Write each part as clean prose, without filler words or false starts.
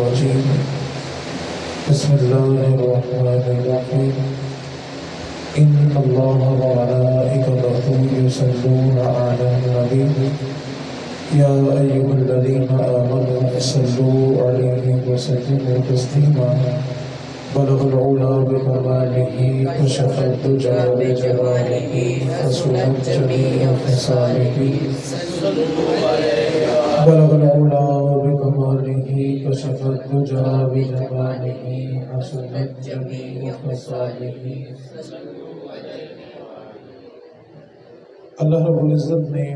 الرجيم بسم الله الرحمن الرحيم إن الله وملائكته يصلون على النبي يا أيها الذين آمنوا صلوا عليه وسلموا تسليما بلغ العلا بكماله كشف الدجى بجماله حسنت جميع خصاله بلغ العلا بكماله كشف الدجى بجماله حسنت جميع خصاله۔ اللہ رب العزت نے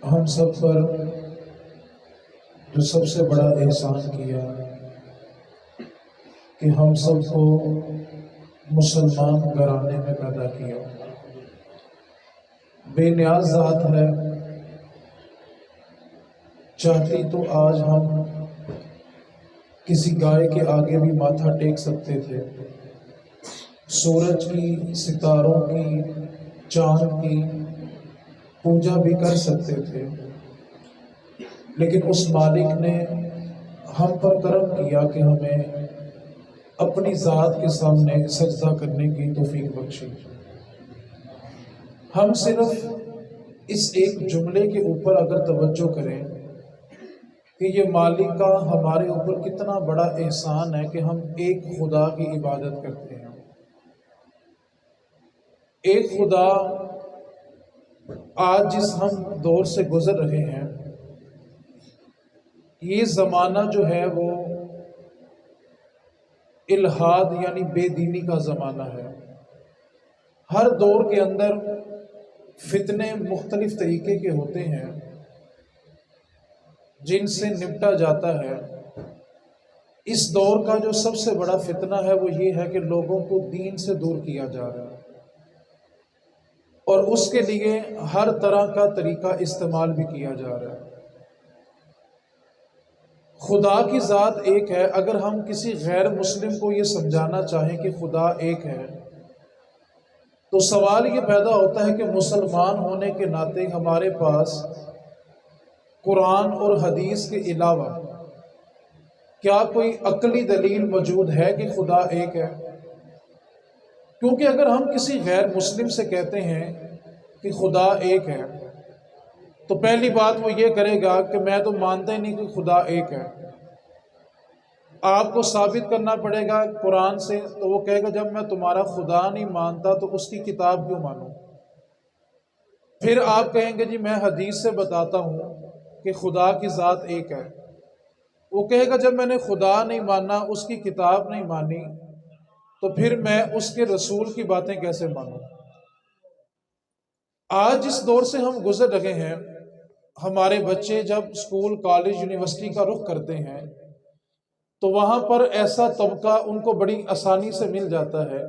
ہم سب پر جو سب سے بڑا احسان کیا کہ ہم سب کو مسلمان گھرانے میں پیدا کیا۔ بے نیاز ذات ہے، چاہتی تو آج ہم کسی گائے کے آگے بھی ماتھا ٹیک سکتے تھے، سورج کی، ستاروں کی، چاند کی پوجا بھی کر سکتے تھے، لیکن اس مالک نے ہم پر کرم کیا کہ ہمیں اپنی ذات کے سامنے سجدہ کرنے کی توفیق بخشی۔ ہم صرف اس ایک جملے کے اوپر اگر توجہ کریں کہ یہ مالک کا ہمارے اوپر کتنا بڑا احسان ہے کہ ہم ایک خدا کی عبادت کرتے ہیں۔ ایک خدا آج جس ہم دور سے گزر رہے ہیں، یہ زمانہ جو ہے وہ الحاد یعنی بے دینی کا زمانہ ہے۔ ہر دور کے اندر فتنے مختلف طریقے کے ہوتے ہیں جن سے نپٹا جاتا ہے۔ اس دور کا جو سب سے بڑا فتنہ ہے وہ یہ ہے کہ لوگوں کو دین سے دور کیا جا رہا ہے، اور اس کے لیے ہر طرح کا طریقہ استعمال بھی کیا جا رہا ہے۔ خدا کی ذات ایک ہے، اگر ہم کسی غیر مسلم کو یہ سمجھانا چاہیں کہ خدا ایک ہے تو سوال یہ پیدا ہوتا ہے کہ مسلمان ہونے کے ناطے ہمارے پاس قرآن اور حدیث کے علاوہ کیا کوئی عقلی دلیل موجود ہے کہ خدا ایک ہے؟ کیونکہ اگر ہم کسی غیر مسلم سے کہتے ہیں کہ خدا ایک ہے تو پہلی بات وہ یہ کرے گا کہ میں تو مانتا ہی نہیں کہ خدا ایک ہے۔ آپ کو ثابت کرنا پڑے گا قرآن سے، تو وہ کہے گا جب میں تمہارا خدا نہیں مانتا تو اس کی کتاب کیوں مانوں؟ پھر آپ کہیں گے جی میں حدیث سے بتاتا ہوں کہ خدا کی ذات ایک ہے، وہ کہے گا جب میں نے خدا نہیں مانا، اس کی کتاب نہیں مانی، تو پھر میں اس کے رسول کی باتیں کیسے مانوں؟ آج جس دور سے ہم گزر رہے ہیں، ہمارے بچے جب اسکول، کالج، یونیورسٹی کا رخ کرتے ہیں تو وہاں پر ایسا طبقہ ان کو بڑی آسانی سے مل جاتا ہے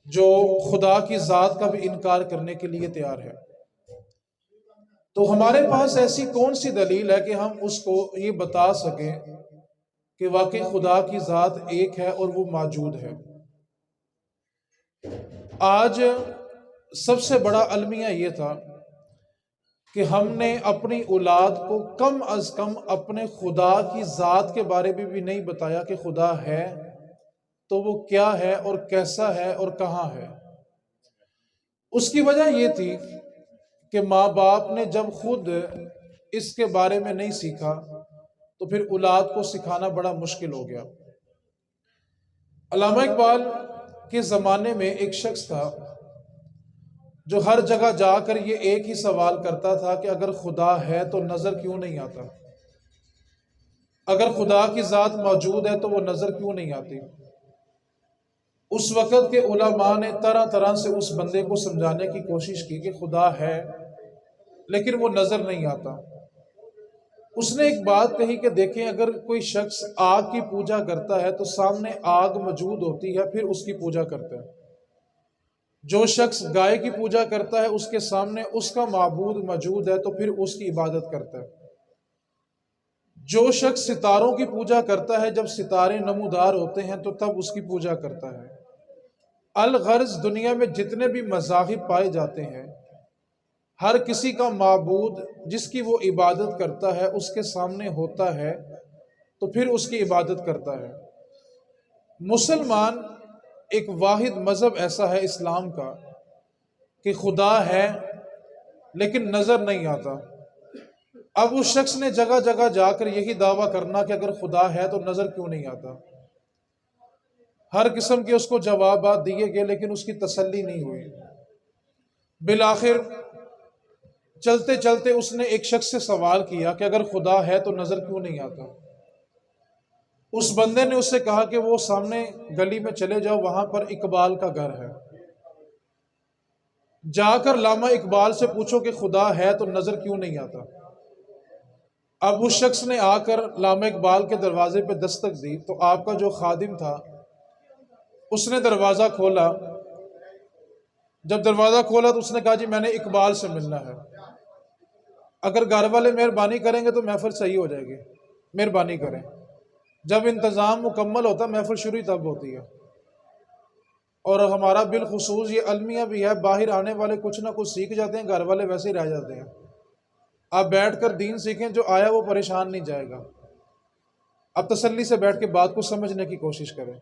جو خدا کی ذات کا بھی انکار کرنے کے لیے تیار ہے۔ تو ہمارے پاس ایسی کون سی دلیل ہے کہ ہم اس کو یہ بتا سکیں کہ واقعی خدا کی ذات ایک ہے اور وہ موجود ہے؟ آج سب سے بڑا المیہ یہ تھا کہ ہم نے اپنی اولاد کو کم از کم اپنے خدا کی ذات کے بارے میں بھی نہیں بتایا کہ خدا ہے تو وہ کیا ہے اور کیسا ہے اور کہاں ہے۔ اس کی وجہ یہ تھی کہ ماں باپ نے جب خود اس کے بارے میں نہیں سیکھا تو پھر اولاد کو سکھانا بڑا مشکل ہو گیا۔ علامہ اقبال کے زمانے میں ایک شخص تھا جو ہر جگہ جا کر یہ ایک ہی سوال کرتا تھا کہ اگر خدا ہے تو نظر کیوں نہیں آتا؟ اگر خدا کی ذات موجود ہے تو وہ نظر کیوں نہیں آتی؟ اس وقت کے علماء نے طرح طرح سے اس بندے کو سمجھانے کی کوشش کی کہ خدا ہے لیکن وہ نظر نہیں آتا۔ اس نے ایک بات کہی کہ دیکھیں اگر کوئی شخص آگ کی پوجا کرتا ہے تو سامنے آگ موجود ہوتی ہے پھر اس کی پوجا کرتا ہے۔ جو شخص گائے کی پوجا کرتا ہے اس کے سامنے اس کا معبود موجود ہے تو پھر اس کی عبادت کرتا ہے۔ جو شخص ستاروں کی پوجا کرتا ہے جب ستارے نمودار ہوتے ہیں تو تب اس کی پوجا کرتا ہے۔ الغرض دنیا میں جتنے بھی مذاہب پائے جاتے ہیں ہر کسی کا معبود جس کی وہ عبادت کرتا ہے اس کے سامنے ہوتا ہے تو پھر اس کی عبادت کرتا ہے۔ مسلمان ایک واحد مذہب ایسا ہے اسلام کا کہ خدا ہے لیکن نظر نہیں آتا۔ اب اس شخص نے جگہ جگہ جا کر یہی دعویٰ کرنا کہ اگر خدا ہے تو نظر کیوں نہیں آتا۔ ہر قسم کے اس کو جوابات دیے گئے لیکن اس کی تسلی نہیں ہوئی۔ بالآخر چلتے چلتے اس نے ایک شخص سے سوال کیا کہ اگر خدا ہے تو نظر کیوں نہیں آتا۔ اس بندے نے اس سے کہا کہ وہ سامنے گلی میں چلے جاؤ، وہاں پر اقبال کا گھر ہے، جا کر علامہ اقبال سے پوچھو کہ خدا ہے تو نظر کیوں نہیں آتا۔ اب اس شخص نے آ کر علامہ اقبال کے دروازے پہ دستک دی تو آپ کا جو خادم تھا اس نے دروازہ کھولا۔ جب دروازہ کھولا تو اس نے کہا جی میں نے اقبال سے ملنا ہے، اگر گھر والے مہربانی کریں گے تو محفل صحیح ہو جائے گی، مہربانی کریں۔ جب انتظام مکمل ہوتا محفل شروع تب ہوتی ہے، اور ہمارا بالخصوص یہ المیہ بھی ہے، باہر آنے والے کچھ نہ کچھ سیکھ جاتے ہیں، گھر والے ویسے ہی رہ جاتے ہیں۔ آپ بیٹھ کر دین سیکھیں، جو آیا وہ پریشان نہیں جائے گا۔ اب تسلی سے بیٹھ کے بات کو سمجھنے کی کوشش کریں۔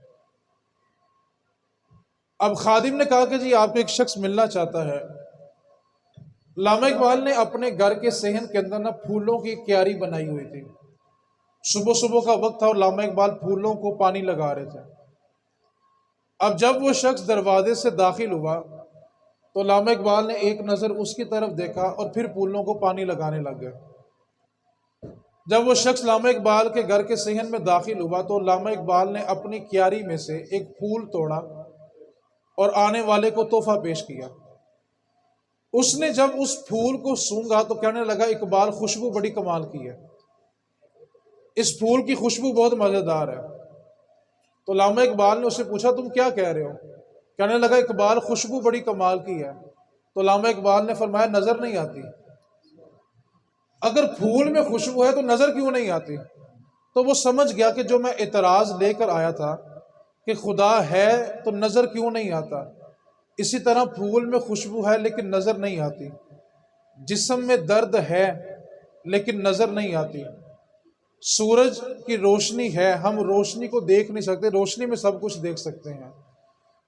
اب خادم نے کہا کہ جی آپ کو ایک شخص ملنا چاہتا ہے۔ علامہ اقبال نے اپنے گھر کے صحن کے اندر پھولوں کی کیاری بنائی ہوئی تھی۔ صبح صبح کا وقت تھا اور علامہ اقبال پھولوں کو پانی لگا رہے تھے۔ اب جب وہ شخص دروازے سے داخل ہوا تو علامہ اقبال نے ایک نظر اس کی طرف دیکھا اور پھر پھولوں کو پانی لگانے لگ گئے۔ جب وہ شخص علامہ اقبال کے گھر کے صحن میں داخل ہوا تو علامہ اقبال نے اپنی کیاری میں سے ایک پھول توڑا اور آنے والے کو تحفہ پیش کیا۔ اس نے جب اس پھول کو سونگھا تو کہنے لگا اقبال خوشبو بڑی کمال کی ہے، اس پھول کی خوشبو بہت مزیدار ہے۔ تو علامہ اقبال نے اس سے پوچھا تم کیا کہہ رہے ہو؟ کہنے لگا اقبال خوشبو بڑی کمال کی ہے۔ تو علامہ اقبال نے فرمایا نظر نہیں آتی، اگر پھول میں خوشبو ہے تو نظر کیوں نہیں آتی؟ تو وہ سمجھ گیا کہ جو میں اعتراض لے کر آیا تھا کہ خدا ہے تو نظر کیوں نہیں آتا، اسی طرح پھول میں خوشبو ہے لیکن نظر نہیں آتی، جسم میں درد ہے لیکن نظر نہیں آتی، سورج کی روشنی ہے ہم روشنی کو دیکھ نہیں سکتے، روشنی میں سب کچھ دیکھ سکتے ہیں،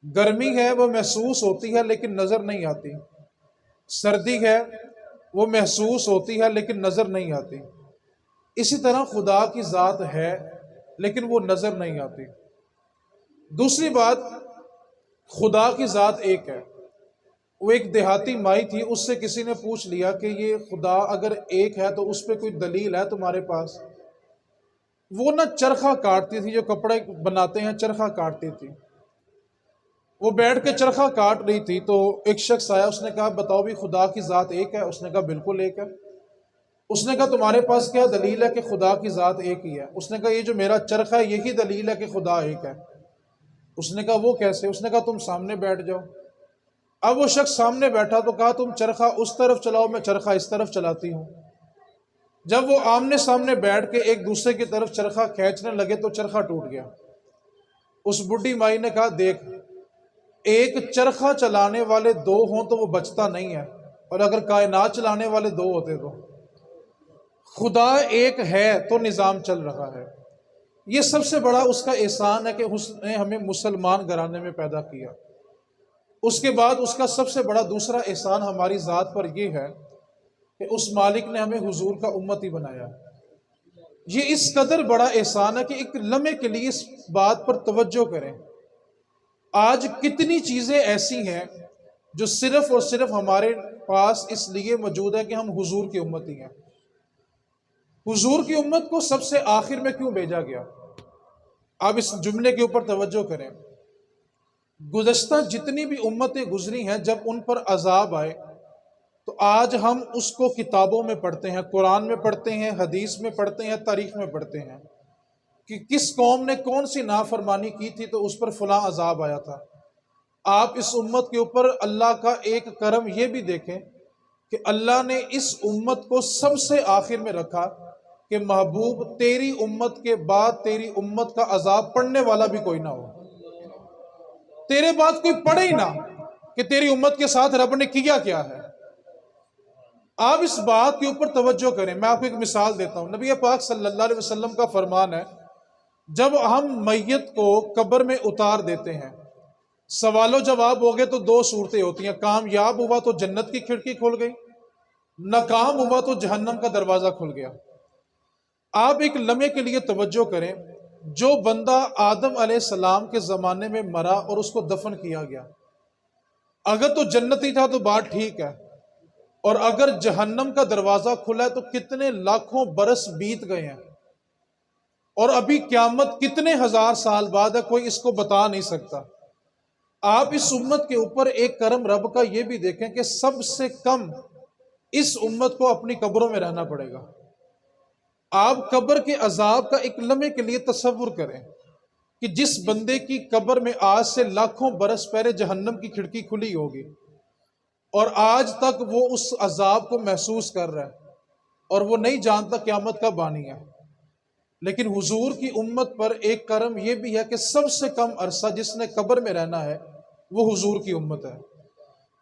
گرمی ہے وہ محسوس ہوتی ہے لیکن نظر نہیں آتی، سردی ہے وہ محسوس ہوتی ہے لیکن نظر نہیں آتی، اسی طرح خدا کی ذات ہے لیکن وہ نظر نہیں آتی۔ دوسری بات، خدا کی ذات ایک ہے۔ وہ ایک دیہاتی مائی تھی، اس سے کسی نے پوچھ لیا کہ یہ خدا اگر ایک ہے تو اس پہ کوئی دلیل ہے تمہارے پاس؟ وہ نہ چرخہ کاٹتی تھی، جو کپڑے بناتے ہیں چرخہ کاٹتی تھی، وہ بیٹھ کے چرخہ کاٹ رہی تھی تو ایک شخص آیا، اس نے کہا بتاؤ بھی خدا کی ذات ایک ہے؟ اس نے کہا بالکل ایک ہے۔ اس نے کہا تمہارے پاس کیا دلیل ہے کہ خدا کی ذات ایک ہی ہے؟ اس نے کہا یہ جو میرا چرخہ ہے یہی دلیل ہے کہ خدا ایک ہے۔ اس نے کہا وہ کیسے؟ اس نے کہا تم سامنے بیٹھ جاؤ۔ اب وہ شخص سامنے بیٹھا تو کہا تم چرخہ اس طرف چلاؤ، میں چرخہ اس طرف چلاتی ہوں۔ جب وہ آمنے سامنے بیٹھ کے ایک دوسرے کی طرف چرخہ کھینچنے لگے تو چرخہ ٹوٹ گیا۔ اس بڈھی مائی نے کہا دیکھ، ایک چرخہ چلانے والے دو ہوں تو وہ بچتا نہیں ہے، اور اگر کائنات چلانے والے دو ہوتے تو خدا ایک ہے تو نظام چل رہا ہے۔ یہ سب سے بڑا اس کا احسان ہے کہ اس نے ہمیں مسلمان گھرانے میں پیدا کیا۔ اس کے بعد اس کا سب سے بڑا دوسرا احسان ہماری ذات پر یہ ہے کہ اس مالک نے ہمیں حضور کا امتی بنایا۔ یہ اس قدر بڑا احسان ہے کہ ایک لمحے کے لیے اس بات پر توجہ کریں۔ آج کتنی چیزیں ایسی ہیں جو صرف اور صرف ہمارے پاس اس لیے موجود ہے کہ ہم حضور کی امتی ہیں۔ حضور کی امت کو سب سے آخر میں کیوں بھیجا گیا؟ آپ اس جملے کے اوپر توجہ کریں۔ گزشتہ جتنی بھی امتیں گزری ہیں جب ان پر عذاب آئے تو آج ہم اس کو کتابوں میں پڑھتے ہیں، قرآن میں پڑھتے ہیں، حدیث میں پڑھتے ہیں، تاریخ میں پڑھتے ہیں کہ کس قوم نے کون سی نافرمانی کی تھی تو اس پر فلاں عذاب آیا تھا۔ آپ اس امت کے اوپر اللہ کا ایک کرم یہ بھی دیکھیں کہ اللہ نے اس امت کو سب سے آخر میں رکھا کہ محبوب تیری امت کے بعد تیری امت کا عذاب پڑھنے والا بھی کوئی نہ ہو، تیرے بعد کوئی پڑھے ہی نہ کہ تیری امت کے ساتھ رب نے کیا کیا ہے۔ آپ اس بات کے اوپر توجہ کریں. میں آپ کو ایک مثال دیتا ہوں. نبی پاک صلی اللہ علیہ وسلم کا فرمان ہے، جب ہم میت کو قبر میں اتار دیتے ہیں، سوال و جواب ہو گئے تو دو صورتیں ہوتی ہیں. کامیاب ہوا تو جنت کی کھڑکی کھل گئی، ناکام ہوا تو جہنم کا دروازہ کھل گیا. آپ ایک لمحے کے لیے توجہ کریں. جو بندہ آدم علیہ السلام کے زمانے میں مرا اور اس کو دفن کیا گیا، اگر تو جنتی تھا تو بات ٹھیک ہے، اور اگر جہنم کا دروازہ کھلا ہے تو کتنے لاکھوں برس بیت گئے ہیں، اور ابھی قیامت کتنے ہزار سال بعد ہے، کوئی اس کو بتا نہیں سکتا. آپ اس امت کے اوپر ایک کرم رب کا یہ بھی دیکھیں کہ سب سے کم اس امت کو اپنی قبروں میں رہنا پڑے گا. آپ قبر کے عذاب کا ایک لمحے کے لیے تصور کریں کہ جس بندے کی قبر میں آج سے لاکھوں برس پہلے جہنم کی کھڑکی کھلی ہوگی اور آج تک وہ اس عذاب کو محسوس کر رہا ہے اور وہ نہیں جانتا قیامت کب آنی ہے. لیکن حضور کی امت پر ایک کرم یہ بھی ہے کہ سب سے کم عرصہ جس نے قبر میں رہنا ہے وہ حضور کی امت ہے.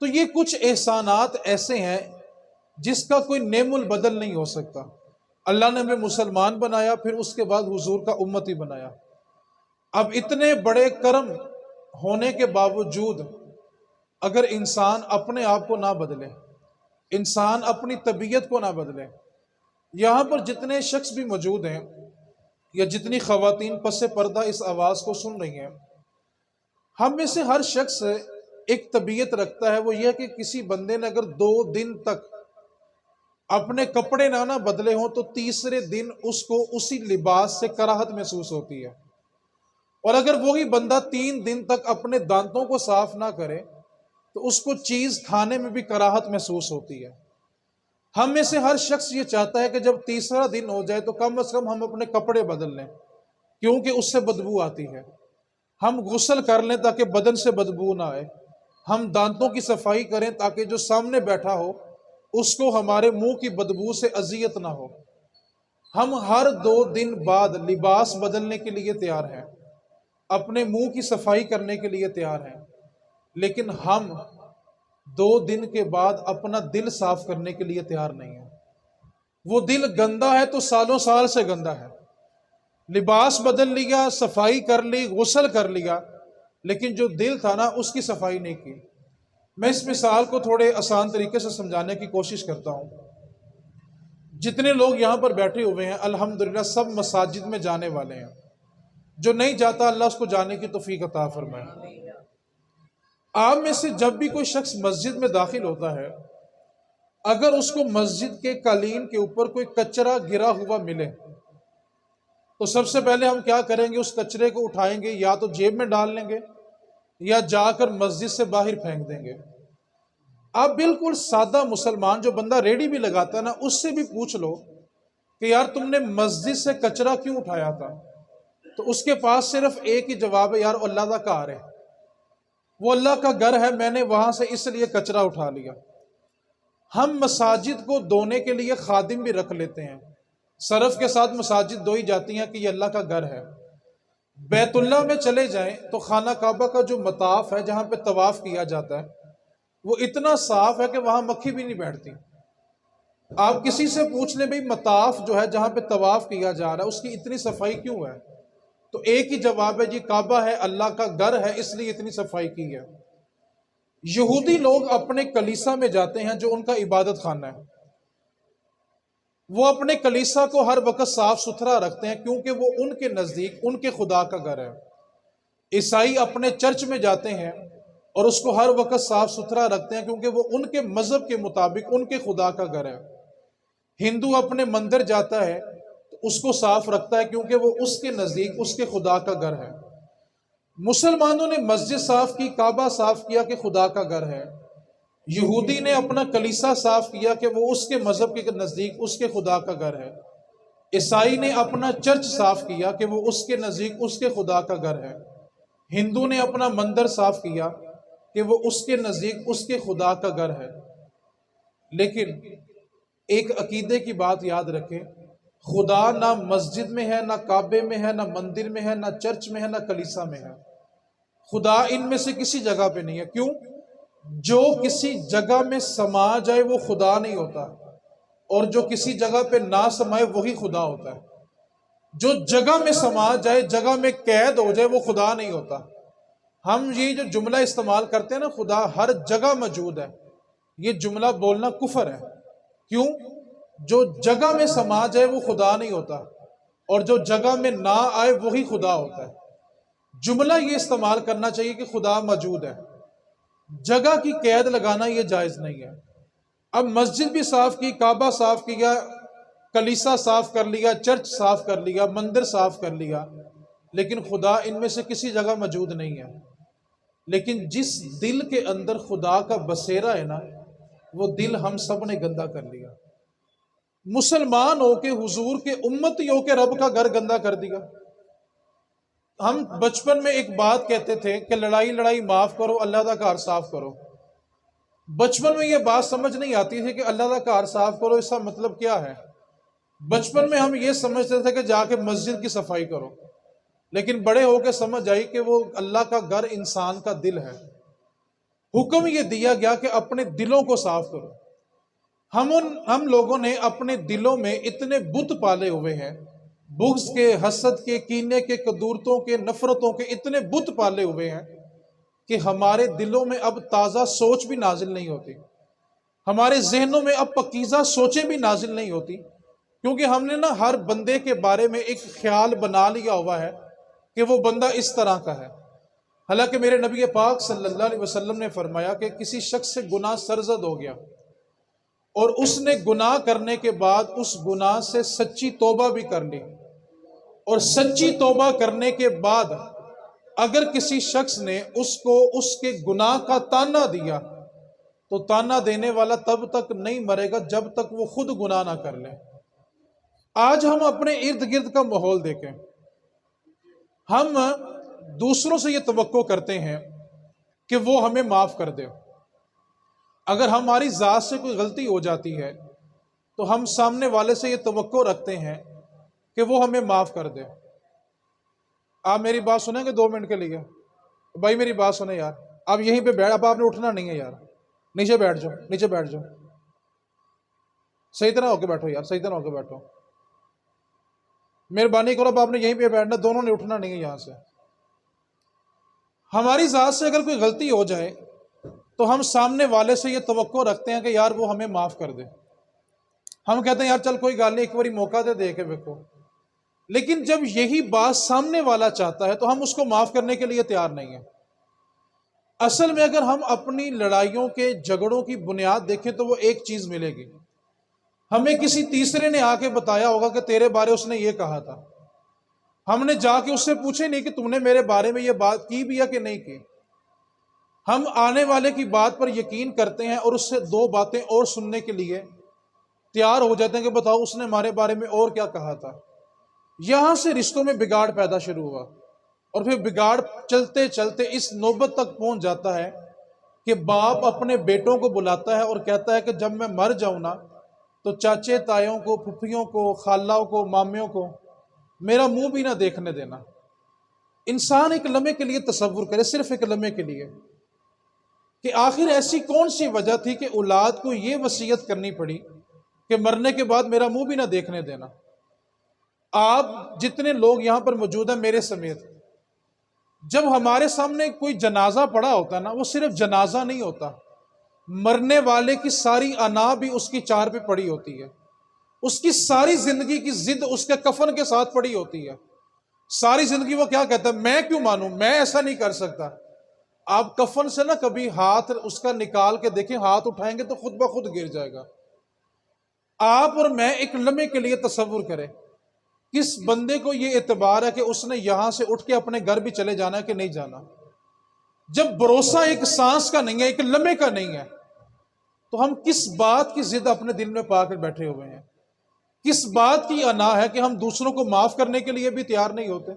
تو یہ کچھ احسانات ایسے ہیں جس کا کوئی نعم البدل نہیں ہو سکتا. اللہ نے ہمیں مسلمان بنایا، پھر اس کے بعد حضور کا امتی بنایا. اب اتنے بڑے کرم ہونے کے باوجود اگر انسان اپنے آپ کو نہ بدلے، انسان اپنی طبیعت کو نہ بدلے، یہاں پر جتنے شخص بھی موجود ہیں یا جتنی خواتین پس پردہ اس آواز کو سن رہی ہیں، ہم میں سے ہر شخص ایک طبیعت رکھتا ہے. وہ یہ کہ کسی بندے نے اگر 2 دن تک اپنے کپڑے نہ بدلے ہوں تو تیسرے دن اس کو اسی لباس سے کراہت محسوس ہوتی ہے. اور اگر وہی بندہ 3 دن تک اپنے دانتوں کو صاف نہ کرے تو اس کو چیز کھانے میں بھی کراہت محسوس ہوتی ہے. ہم میں سے ہر شخص یہ چاہتا ہے کہ جب تیسرا دن ہو جائے تو کم از کم ہم اپنے کپڑے بدل لیں، کیونکہ اس سے بدبو آتی ہے. ہم غسل کر لیں تاکہ بدن سے بدبو نہ آئے. ہم دانتوں کی صفائی کریں تاکہ جو سامنے بیٹھا ہو اس کو ہمارے منہ کی بدبو سے اذیت نہ ہو. ہم ہر 2 دن بعد لباس بدلنے کے لیے تیار ہیں، اپنے منہ کی صفائی کرنے کے لیے تیار ہیں، لیکن ہم 2 دن کے بعد اپنا دل صاف کرنے کے لیے تیار نہیں ہیں. وہ دل گندا ہے تو سالوں سال سے گندا ہے. لباس بدل لیا، صفائی کر لی، غسل کر لیا، لیکن جو دل تھا نا اس کی صفائی نہیں کی. میں اس مثال کو تھوڑے آسان طریقے سے سمجھانے کی کوشش کرتا ہوں. جتنے لوگ یہاں پر بیٹھے ہوئے ہیں الحمدللہ سب مساجد میں جانے والے ہیں. جو نہیں جاتا اللہ اس کو جانے کی توفیق عطا فرمائے. آپ میں سے جب بھی کوئی شخص مسجد میں داخل ہوتا ہے، اگر اس کو مسجد کے قالین کے اوپر کوئی کچرا گرا ہوا ملے تو سب سے پہلے ہم کیا کریں گے؟ اس کچرے کو اٹھائیں گے، یا تو جیب میں ڈال لیں گے یا جا کر مسجد سے باہر پھینک دیں گے. آپ بالکل سادہ مسلمان جو بندہ ریڑھی بھی لگاتا ہے نا، اس سے بھی پوچھ لو کہ یار تم نے مسجد سے کچرا کیوں اٹھایا تھا، تو اس کے پاس صرف ایک ہی جواب ہے، یار اللہ کا کار ہے، وہ اللہ کا گھر ہے، میں نے وہاں سے اس لیے کچرا اٹھا لیا. ہم مساجد کو دھونے کے لیے خادم بھی رکھ لیتے ہیں، صرف کے ساتھ مساجد دھوئی جاتی ہیں کہ یہ اللہ کا گھر ہے. بیت اللہ میں چلے جائیں تو خانہ کعبہ کا جو مطاف ہے جہاں پہ طواف کیا جاتا ہے وہ اتنا صاف ہے کہ وہاں مکھی بھی نہیں بیٹھتی. آپ کسی سے پوچھ لیں بھئی مطاف جو ہے جہاں پہ طواف کیا جا رہا ہے اس کی اتنی صفائی کیوں ہے، تو ایک ہی جواب ہے، جی کعبہ ہے، اللہ کا گھر ہے، اس لیے اتنی صفائی کی ہے. یہودی لوگ اپنے کلیسا میں جاتے ہیں جو ان کا عبادت خانہ ہے، وہ اپنے کلیسا کو ہر وقت صاف ستھرا رکھتے ہیں کیونکہ وہ ان کے نزدیک ان کے خدا کا گھر ہے. عیسائی اپنے چرچ میں جاتے ہیں اور اس کو ہر وقت صاف ستھرا رکھتے ہیں کیونکہ وہ ان کے مذہب کے مطابق ان کے خدا کا گھر ہے. ہندو اپنے مندر جاتا ہے تو اس کو صاف رکھتا ہے کیونکہ وہ اس کے نزدیک اس کے خدا کا گھر ہے. مسلمانوں نے مسجد صاف کی، کعبہ صاف کیا کہ خدا کا گھر ہے. یہودی نے اپنا کلیسا صاف کیا کہ وہ اس کے مذہب کے نزدیک اس کے خدا کا گھر ہے. عیسائی نے اپنا چرچ صاف کیا کہ وہ اس کے نزدیک اس کے خدا کا گھر ہے. ہندو نے اپنا مندر صاف کیا کہ وہ اس کے نزدیک اس کے خدا کا گھر ہے. لیکن ایک عقیدے کی بات یاد رکھیں، خدا نہ مسجد میں ہے، نہ کعبے میں ہے، نہ مندر میں ہے، نہ چرچ میں ہے، نہ کلیسا میں ہے. خدا ان میں سے کسی جگہ پہ نہیں ہے. کیوں؟ جو کسی جگہ میں سما جائے وہ خدا نہیں ہوتا. اور جو کسی جگہ پہ نہ سمائے وہی خدا ہوتا ہے۔ جو جگہ میں سما جائے، جگہ میں قید ہو جائے، وہ خدا نہیں ہوتا۔ ہم یہ جو جملہ استعمال کرتے ہیں نا، خدا ہر جگہ موجود ہے، یہ جملہ بولنا کفر ہے۔ کیوں؟ جو جگہ میں سما جائے وہ خدا نہیں ہوتا، اور جو جگہ میں نہ آئے وہی خدا ہوتا ہے۔ جملہ یہ استعمال کرنا چاہیے کہ خدا موجود ہے، جگہ کی قید لگانا یہ جائز نہیں ہے۔ اب مسجد بھی صاف کی، کعبہ صاف کیا، کلیسا صاف کر لیا، چرچ صاف کر لیا، مندر صاف کر لیا، لیکن خدا ان میں سے کسی جگہ موجود نہیں ہے۔ لیکن جس دل کے اندر خدا کا بسیرا ہے نا، وہ دل ہم سب نے گندا کر لیا۔ مسلمان ہو کے، حضور کے امتی ہو کے رب کا گھر گندا کر دیا۔ ہم بچپن میں ایک بات کہتے تھے کہ لڑائی لڑائی معاف کرو، اللہ کا گھر صاف کرو۔ بچپن میں یہ بات سمجھ نہیں آتی تھی کہ اللہ کا گھر صاف کرو اس کا مطلب کیا ہے۔ بچپن میں ہم یہ سمجھتے تھے کہ جا کے مسجد کی صفائی کرو، لیکن بڑے ہو کے سمجھ آئی کہ وہ اللہ کا گھر انسان کا دل ہے۔ حکم یہ دیا گیا کہ اپنے دلوں کو صاف کرو۔ ہم لوگوں نے اپنے دلوں میں اتنے بت پالے ہوئے ہیں، بغض کے، حسد کے، کینے کے، قدورتوں کے، نفرتوں کے اتنے بت پالے ہوئے ہیں کہ ہمارے دلوں میں اب تازہ سوچ بھی نازل نہیں ہوتی، ہمارے ذہنوں میں اب پاکیزہ سوچیں بھی نازل نہیں ہوتی، کیونکہ ہم نے نا ہر بندے کے بارے میں ایک خیال بنا لیا ہوا ہے کہ وہ بندہ اس طرح کا ہے۔ حالانکہ میرے نبی پاک صلی اللہ علیہ وسلم نے فرمایا کہ کسی شخص سے گناہ سرزد ہو گیا اور اس نے گناہ کرنے کے بعد اس گناہ سے سچی توبہ بھی کر لی، اور سچی توبہ کرنے کے بعد اگر کسی شخص نے اس کو اس کے گناہ کا تانا دیا تو تانا دینے والا تب تک نہیں مرے گا جب تک وہ خود گناہ نہ کر لے۔ آج ہم اپنے ارد گرد کا ماحول دیکھیں، ہم دوسروں سے یہ توقع کرتے ہیں کہ وہ ہمیں معاف کر دے۔ اگر ہماری ذات سے کوئی غلطی ہو جاتی ہے تو ہم سامنے والے سے یہ توقع رکھتے ہیں کہ وہ ہمیں معاف کر دے۔ آپ میری بات سنیں گے 2 منٹ کے لیے؟ بھائی میری بات سنیں یار، آپ یہیں پہ بیٹھ، اب آپ نے اٹھنا نہیں ہے یار، نیچے بیٹھ جاؤ، نیچے بیٹھ جاؤ، صحیح طرح ہو کے بیٹھو یار، صحیح طرح ہو کے بیٹھو، مہربانی کرو، اب آپ نے یہیں پہ بیٹھنا، دونوں نے اٹھنا نہیں ہے یہاں سے۔ ہماری ذات سے اگر کوئی غلطی ہو جائے تو ہم سامنے والے سے یہ توقع رکھتے ہیں کہ یار وہ ہمیں معاف کر دے۔ ہم کہتے ہیں یار چل کوئی گل نہیں، ایک باری موقع دے کے دیکھو۔ لیکن جب یہی بات سامنے والا چاہتا ہے تو ہم اس کو معاف کرنے کے لیے تیار نہیں ہیں۔ اصل میں اگر ہم اپنی لڑائیوں کے، جھگڑوں کی بنیاد دیکھیں تو وہ ایک چیز ملے گی، ہمیں کسی تیسرے نے آ کے بتایا ہوگا کہ تیرے بارے اس نے یہ کہا تھا، ہم نے جا کے اس سے پوچھے نہیں کہ تم نے میرے بارے میں یہ بات کی بھی یا کہ نہیں کی۔ ہم آنے والے کی بات پر یقین کرتے ہیں اور اس سے 2 باتیں اور سننے کے لیے تیار ہو جاتے ہیں کہ بتاؤ اس نے ہمارے بارے میں اور کیا کہا تھا۔ یہاں سے رشتوں میں بگاڑ پیدا شروع ہوا، اور پھر بگاڑ چلتے چلتے اس نوبت تک پہنچ جاتا ہے کہ باپ اپنے بیٹوں کو بلاتا ہے اور کہتا ہے کہ جب میں مر جاؤں نا تو چاچے تایوں کو، پھپھیوں کو، خالوں کو، مامیوں کو میرا منہ بھی نہ دیکھنے دینا۔ انسان ایک لمحے کے لیے تصور کرے، صرف ایک لمحے کے لیے، کہ آخر ایسی کون سی وجہ تھی کہ اولاد کو یہ وصیت کرنی پڑی کہ مرنے کے بعد میرا منہ بھی نہ دیکھنے دینا۔ آپ جتنے لوگ یہاں پر موجود ہیں میرے سمیت، جب ہمارے سامنے کوئی جنازہ پڑا ہوتا ہے نا، وہ صرف جنازہ نہیں ہوتا، مرنے والے کی ساری انا بھی اس کی چار پہ پڑی ہوتی ہے، اس کی ساری زندگی کی ضد اس کے کفن کے ساتھ پڑی ہوتی ہے۔ ساری زندگی وہ کیا کہتا ہے، میں کیوں مانوں، میں ایسا نہیں کر سکتا۔ آپ کفن سے نہ کبھی ہاتھ اس کا نکال کے دیکھیں، ہاتھ اٹھائیں گے تو خود بخود گر جائے گا۔ آپ اور میں ایک لمحے کے لیے تصور کریں، کس بندے کو یہ اعتبار ہے کہ اس نے یہاں سے اٹھ کے اپنے گھر بھی چلے جانا ہے کہ نہیں جانا؟ جب بھروسہ ایک سانس کا نہیں ہے، ایک لمحے کا نہیں ہے، تو ہم کس بات کی ضد اپنے دل میں پا کر بیٹھے ہوئے ہیں؟ کس بات کی انا ہے کہ ہم دوسروں کو معاف کرنے کے لیے بھی تیار نہیں ہوتے؟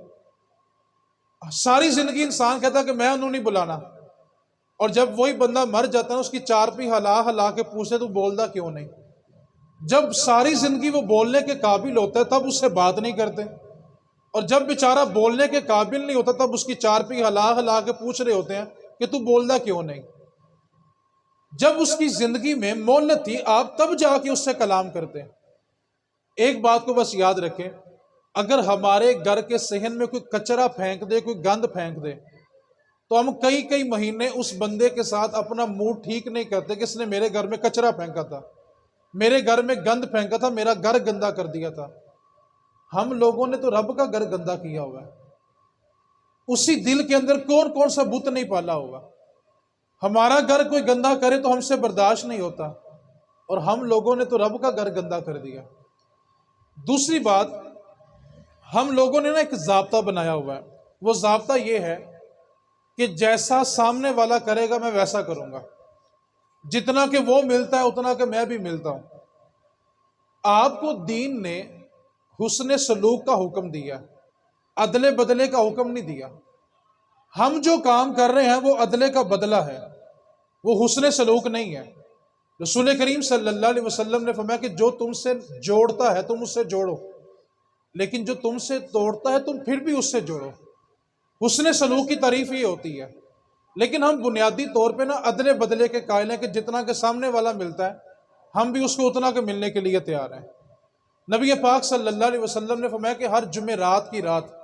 ساری زندگی انسان کہتا ہے کہ میں انہوں نہیں بلانا، اور جب وہی بندہ مر جاتا ہے اس کی چارپی ہلا ہلا کے پوچھے تو بولتا کیوں نہیں؟ جب ساری زندگی وہ بولنے کے قابل ہوتا ہے تب اس سے بات نہیں کرتے، اور جب بیچارہ بولنے کے قابل نہیں ہوتا تب اس کی چارپی ہلا ہلا کے پوچھ رہے ہوتے ہیں کہ تو بولتا کیوں نہیں؟ جب اس کی زندگی میں مہلت تھی آپ تب جا کے اس سے کلام کرتے ہیں۔ ایک بات کو بس یاد رکھیں، اگر ہمارے گھر کے صحن میں کوئی کچرا پھینک دے، کوئی گند پھینک دے، تو ہم کئی مہینے اس بندے کے ساتھ اپنا موڈ ٹھیک نہیں کرتے کہ اس نے میرے گھر میں کچرا پھینکا تھا، میرے گھر میں گند پھینکا تھا، میرا گھر گندا کر دیا تھا۔ ہم لوگوں نے تو رب کا گھر گندا کیا ہوا ہے۔ اسی دل کے اندر کون کون سا بت نہیں پالا ہوگا۔ ہمارا گھر کوئی گندا کرے تو ہم سے برداشت نہیں ہوتا، اور ہم لوگوں نے تو رب کا گھر گندا کر دیا۔ دوسری بات، ہم لوگوں نے ایک ضابطہ بنایا ہوا ہے، وہ ضابطہ یہ ہے کہ جیسا سامنے والا کرے گا میں ویسا کروں گا، جتنا کہ وہ ملتا ہے اتنا کہ میں بھی ملتا ہوں۔ آپ کو دین نے حسن سلوک کا حکم دیا، عدلے بدلے کا حکم نہیں دیا۔ ہم جو کام کر رہے ہیں وہ عدلے کا بدلہ ہے، وہ حسن سلوک نہیں ہے۔ رسول کریم صلی اللہ علیہ وسلم نے فرمایا کہ جو تم سے جوڑتا ہے تم اس سے جوڑو، لیکن جو تم سے توڑتا ہے تم پھر بھی اس سے جوڑو۔ حسن سلوک کی تعریف یہ ہوتی ہے۔ لیکن ہم بنیادی طور پہ عدلے بدلے کے قائل ہیں کہ جتنا کہ سامنے والا ملتا ہے ہم بھی اس کو اتنا کہ ملنے کے لیے تیار ہیں۔ نبی پاک صلی اللہ علیہ وسلم نے فرمایا کہ ہر جمعرات کی رات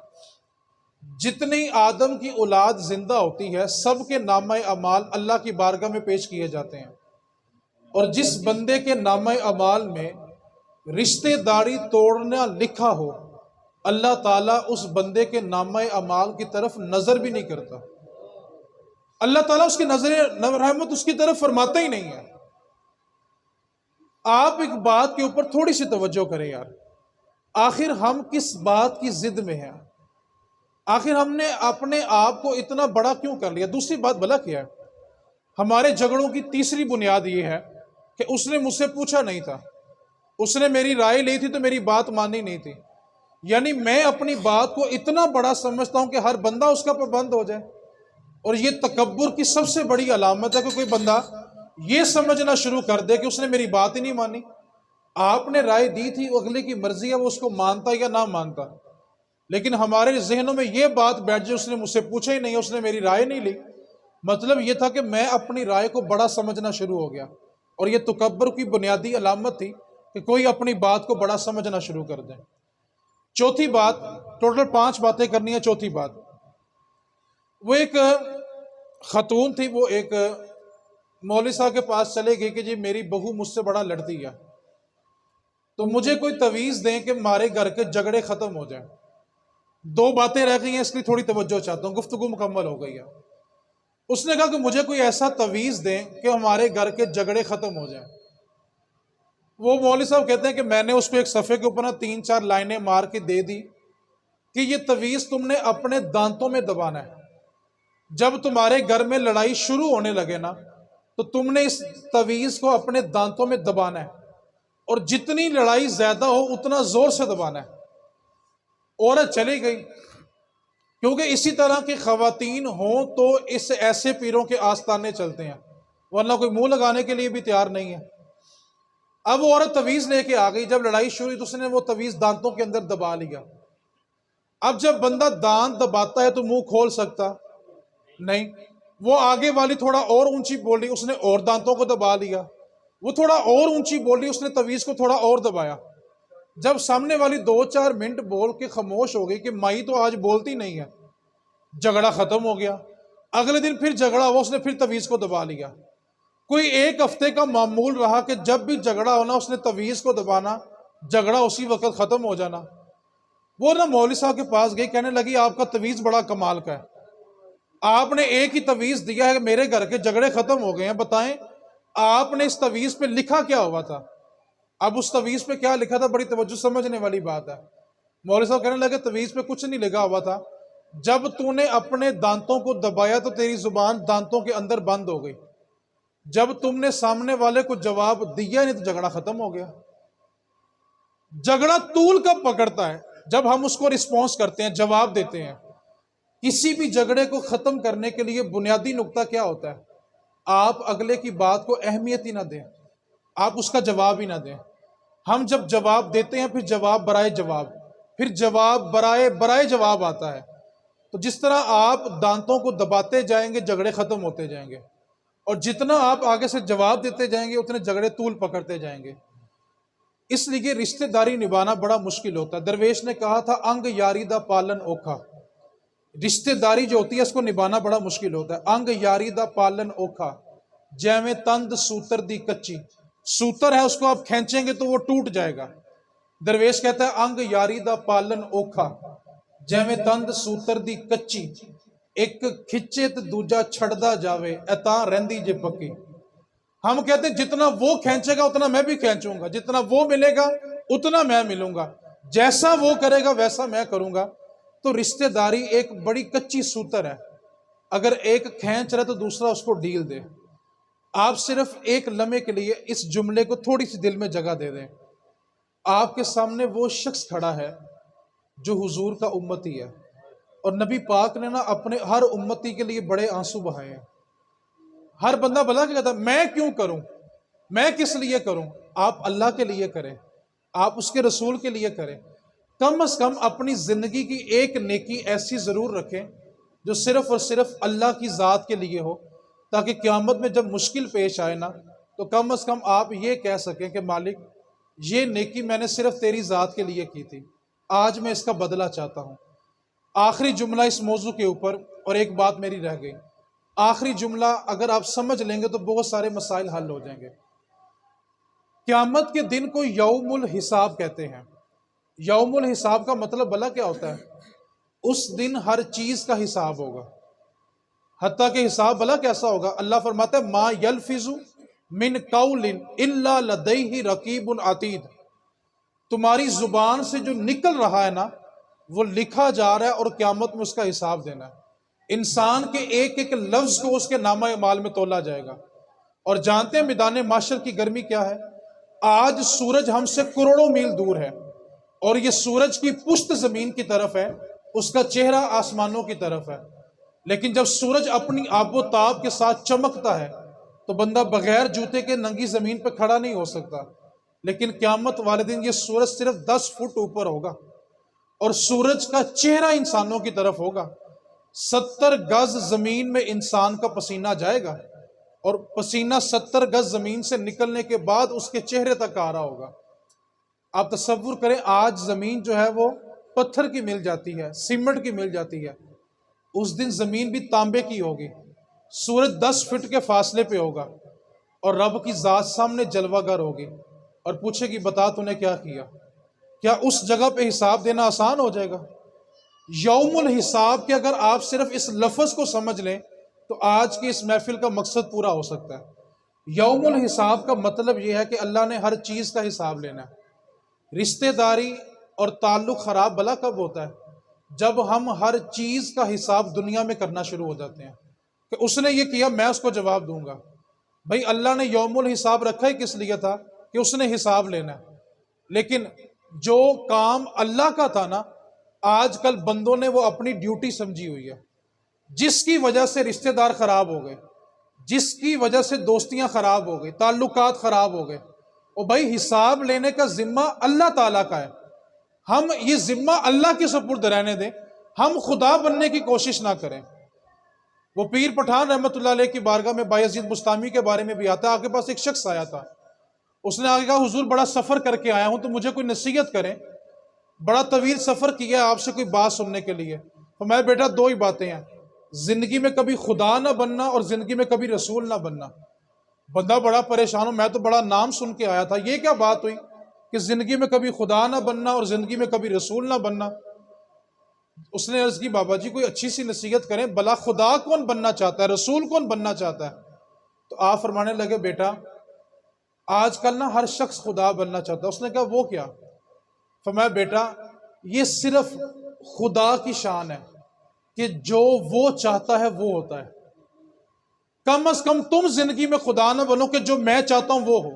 جتنی آدم کی اولاد زندہ ہوتی ہے سب کے نامہ اعمال اللہ کی بارگاہ میں پیش کیے جاتے ہیں، اور جس بندے کے نامہ اعمال میں رشتہ داری توڑنا لکھا ہو اللہ تعالیٰ اس بندے کے نامہ اعمال کی طرف نظر بھی نہیں کرتا۔ اللہ تعالیٰ اس کی نظر رحمت اس کی طرف فرماتا ہی نہیں ہے۔ آپ ایک بات کے اوپر تھوڑی سی توجہ کریں یار، آخر ہم کس بات کی ضد میں ہیں؟ آخر ہم نے اپنے آپ کو اتنا بڑا کیوں کر لیا؟ دوسری بات بھلا کیا ہے؟ ہمارے جھگڑوں کی تیسری بنیاد یہ ہے کہ اس نے مجھ سے پوچھا نہیں تھا، اس نے میری رائے لی تھی تو میری بات مانی نہیں تھی۔ یعنی میں اپنی بات کو اتنا بڑا سمجھتا ہوں کہ ہر بندہ اس کا پابند ہو جائے، اور یہ تکبر کی سب سے بڑی علامت ہے کہ کوئی بندہ یہ سمجھنا شروع کر دے کہ اس نے میری بات ہی نہیں مانی۔ آپ نے رائے دی تھی، اگلے کی مرضی ہے وہ اس کو مانتا یا نہ مانتا، لیکن ہمارے ذہنوں میں یہ بات بیٹھ جائے اس نے مجھ سے پوچھا ہی نہیں، اس نے میری رائے نہیں لی، مطلب یہ تھا کہ میں اپنی رائے کو بڑا سمجھنا شروع ہو گیا، اور یہ تکبر کی بنیادی علامت تھی کہ کوئی اپنی بات کو بڑا سمجھنا شروع کر دے۔ چوتھی بات، ٹوٹل 5 باتیں کرنی ہے۔ چوتھی بات، وہ ایک خاتون تھی، وہ ایک مولوی صاحب کے پاس چلے گئی کہ جی میری بہو مجھ سے بڑا لڑتی ہے، تو مجھے کوئی تویز دیں کہ ہمارے گھر کے جھگڑے ختم ہو جائیں۔ 2 باتیں رہ گئی ہیں، اس لیے تھوڑی توجہ چاہتا ہوں، گفتگو مکمل ہو گئی ہے۔ اس نے کہا کہ مجھے کوئی ایسا تویز دیں کہ ہمارے گھر کے جھگڑے ختم ہو جائیں۔ وہ مولوی صاحب کہتے ہیں کہ میں نے اس کو ایک صفحے کے اوپر 3-4 لائنیں مار کے دے دی کہ یہ تویز تم نے اپنے دانتوں میں دبانا ہے۔ جب تمہارے گھر میں لڑائی شروع ہونے لگے نا تو تم نے اس تویز کو اپنے دانتوں میں دبانا ہے، اور جتنی لڑائی زیادہ ہو اتنا زور سے دبانا ہے۔ عورت چلی گئی، کیونکہ اسی طرح کی خواتین ہوں تو اس ایسے پیروں کے آستانے چلتے ہیں، ورنہ کوئی منہ لگانے کے لیے بھی تیار نہیں ہے۔ اب وہ عورت تویز لے کے آ گئی، جب لڑائی شروع ہوئی تو اس نے وہ تویز دانتوں کے اندر دبا لیا۔ اب جب بندہ دانت دباتا ہے تو منہ کھول سکتا نہیں، وہ آگے والی تھوڑا اور اونچی بولی، اس نے اور دانتوں کو دبا لیا، وہ تھوڑا اور اونچی بولی، اس نے تویز کو تھوڑا اور دبایا۔ جب سامنے والی 2-4 منٹ بول کے خاموش ہو گئی کہ مائی تو آج بولتی نہیں ہے، جھگڑا ختم ہو گیا۔ اگلے دن پھر جھگڑا ہوا، اس نے پھر تویز کو دبا لیا۔ کوئی 1 ہفتے کا معمول رہا کہ جب بھی جھگڑا ہونا اس نے تویز کو دبانا، جھگڑا اسی وقت ختم ہو جانا۔ وہ مولوی صاحب کے پاس گئی، کہنے لگی آپ کا تویز بڑا کمال کا ہے، آپ نے ایک ہی تویز دیا ہے کہ میرے گھر کے جھگڑے ختم ہو گئے ہیں، بتائیں آپ نے اس تویز پہ لکھا کیا ہوا تھا؟ اب اس تویز پہ کیا لکھا تھا بڑی توجہ سمجھنے والی بات ہے۔ مولوی صاحب کہنے لگے تویز پہ کچھ نہیں لکھا ہوا تھا، جب تو نے اپنے دانتوں کو دبایا تو تیری زبان دانتوں کے اندر بند ہو گئی، جب تم نے سامنے والے کو جواب دیا نہیں تو جھگڑا ختم ہو گیا۔ جھگڑا طول کب پکڑتا ہے؟ جب ہم اس کو رسپونس کرتے ہیں، جواب دیتے ہیں۔ کسی بھی جھگڑے کو ختم کرنے کے لیے بنیادی نقطہ کیا ہوتا ہے؟ آپ اگلے کی بات کو اہمیت ہی نہ دیں، آپ اس کا جواب ہی نہ دیں۔ ہم جب جواب دیتے ہیں پھر جواب برائے جواب، پھر جواب برائے جواب آتا ہے۔ تو جس طرح آپ دانتوں کو دباتے جائیں گے جھگڑے ختم ہوتے جائیں گے، اور جتنا آپ آگے سے جواب دیتے جائیں گے اتنے جھگڑے طول پکڑتے جائیں گے. اس لیے رشتہ داری نبھانا بڑا مشکل ہوتا ہے. درویش نے کہا تھا انگ یاری دا پالن اوکھا. رشتہ داری جو ہوتی ہے اس کو نبھانا بڑا مشکل ہوتا ہے. انگ یاری دا پالن اوکھا جیویں تند سوتر دی کچی. سوتر ہے اس کو آپ کھینچیں گے تو وہ ٹوٹ جائے گا. درویش کہتا ہے انگ یاری دا پالن اوکھا جیویں تند سوتر دی کچی. ایک کھچے تے دوجا چھڑدا جاوے ایتاں رہندی جے پکی. ہم کہتے ہیں جتنا وہ کھینچے گا اتنا میں بھی کھینچوں گا، جتنا وہ ملے گا اتنا میں ملوں گا، جیسا وہ کرے گا ویسا میں کروں گا. تو رشتہ داری ایک بڑی کچی سوتر ہے. اگر ایک کھینچ رہے تو دوسرا اس کو ڈھیل دے. آپ صرف ایک لمحے کے لیے اس جملے کو تھوڑی سی دل میں جگہ دے دیں. آپ کے سامنے وہ شخص کھڑا ہے جو حضور کا امتی ہے، اور نبی پاک نے نا اپنے ہر امتی کے لیے بڑے آنسو بہائے ہیں. ہر بندہ بھلا کہ کہتا ہے میں کیوں کروں، میں کس لیے کروں. آپ اللہ کے لیے کریں، آپ اس کے رسول کے لیے کریں. کم از کم اپنی زندگی کی ایک نیکی ایسی ضرور رکھیں جو صرف اور صرف اللہ کی ذات کے لیے ہو، تاکہ قیامت میں جب مشکل پیش آئے نا تو کم از کم آپ یہ کہہ سکیں کہ مالک یہ نیکی میں نے صرف تیری ذات کے لیے کی تھی، آج میں اس کا بدلہ چاہتا ہوں. آخری جملہ اس موضوع کے اوپر، اور ایک بات میری رہ گئی. آخری جملہ اگر آپ سمجھ لیں گے تو بہت سارے مسائل حل ہو جائیں گے. قیامت کے دن کو یوم الحساب کہتے ہیں. یوم الحساب کا مطلب بھلا کیا ہوتا ہے؟ اس دن ہر چیز کا حساب ہوگا، حتیٰ کہ حساب بھلا کیسا ہوگا؟ اللہ فرماتا ہے ما یلفظ من قول الا لدیہ رقیب عتید. تمہاری زبان سے جو نکل رہا ہے نا وہ لکھا جا رہا ہے، اور قیامت میں اس کا حساب دینا ہے. انسان کے ایک ایک لفظ کو اس کے نامہ اعمال میں تولا جائے گا. اور جانتے ہیں میدان معاشر کی گرمی کیا ہے؟ آج سورج ہم سے کروڑوں میل دور ہے، اور یہ سورج کی پشت زمین کی طرف ہے، اس کا چہرہ آسمانوں کی طرف ہے. لیکن جب سورج اپنی آب و تاب کے ساتھ چمکتا ہے تو بندہ بغیر جوتے کے ننگی زمین پہ کھڑا نہیں ہو سکتا. لیکن قیامت والے دن یہ سورج صرف 10 فٹ اوپر ہوگا، اور سورج کا چہرہ انسانوں کی طرف ہوگا. 70 گز زمین میں انسان کا پسینہ جائے گا، اور پسینہ 70 گز زمین سے نکلنے کے بعد اس کے چہرے تک آ رہا ہوگا. آپ تصور کریں آج زمین جو ہے وہ پتھر کی مل جاتی ہے، سیمنٹ کی مل جاتی ہے، اس دن زمین بھی تانبے کی ہوگی. سورج 10 فٹ کے فاصلے پہ ہوگا، اور رب کی ذات سامنے جلوہ گر ہوگی اور پوچھے گی بتا تو نے کیا کیا. کیا اس جگہ پہ حساب دینا آسان ہو جائے گا؟ یوم الحساب کے اگر آپ صرف اس لفظ کو سمجھ لیں تو آج کی اس محفل کا مقصد پورا ہو سکتا ہے. یوم الحساب کا مطلب یہ ہے کہ اللہ نے ہر چیز کا حساب لینا ہے. رشتہ داری اور تعلق خراب بلا کب ہوتا ہے؟ جب ہم ہر چیز کا حساب دنیا میں کرنا شروع ہو جاتے ہیں کہ اس نے یہ کیا میں اس کو جواب دوں گا. بھائی اللہ نے یوم الحساب رکھا ہی کس لیے تھا؟ کہ اس نے حساب لینا ہے. لیکن جو کام اللہ کا تھا نا آج کل بندوں نے وہ اپنی ڈیوٹی سمجھی ہوئی ہے، جس کی وجہ سے رشتہ دار خراب ہو گئے، جس کی وجہ سے دوستیاں خراب ہو گئی، تعلقات خراب ہو گئے. اور بھائی حساب لینے کا ذمہ اللہ تعالیٰ کا ہے. ہم یہ ذمہ اللہ کے سپرد رہنے دیں، ہم خدا بننے کی کوشش نہ کریں. وہ پیر پٹھان رحمۃ اللہ علیہ کی بارگاہ میں بایزید بستامی کے بارے میں بھی آتا ہے. آپ کے پاس ایک شخص آیا تھا، اس نے آگے کہا حضور بڑا سفر کر کے آیا ہوں تو مجھے کوئی نصیحت کریں، بڑا طویل سفر کیا ہے آپ سے کوئی بات سننے کے لیے. تو میں بیٹا 2 ہی باتیں ہیں، زندگی میں کبھی خدا نہ بننا اور زندگی میں کبھی رسول نہ بننا. بندہ بڑا پریشان ہوں، میں تو بڑا نام سن کے آیا تھا، یہ کیا بات ہوئی کہ زندگی میں کبھی خدا نہ بننا اور زندگی میں کبھی رسول نہ بننا. اس نے عرض کی بابا جی کوئی اچھی سی نصیحت کریں، بلا خدا کون بننا چاہتا ہے، رسول کون بننا چاہتا ہے؟ تو آپ فرمانے لگے بیٹا آج کل نا ہر شخص خدا بننا چاہتا ہے. اس نے کہا وہ کیا؟ فرمایا بیٹا یہ صرف خدا کی شان ہے کہ جو وہ چاہتا ہے وہ ہوتا ہے. کم از کم تم زندگی میں خدا نہ بنو کہ جو میں چاہتا ہوں وہ ہو.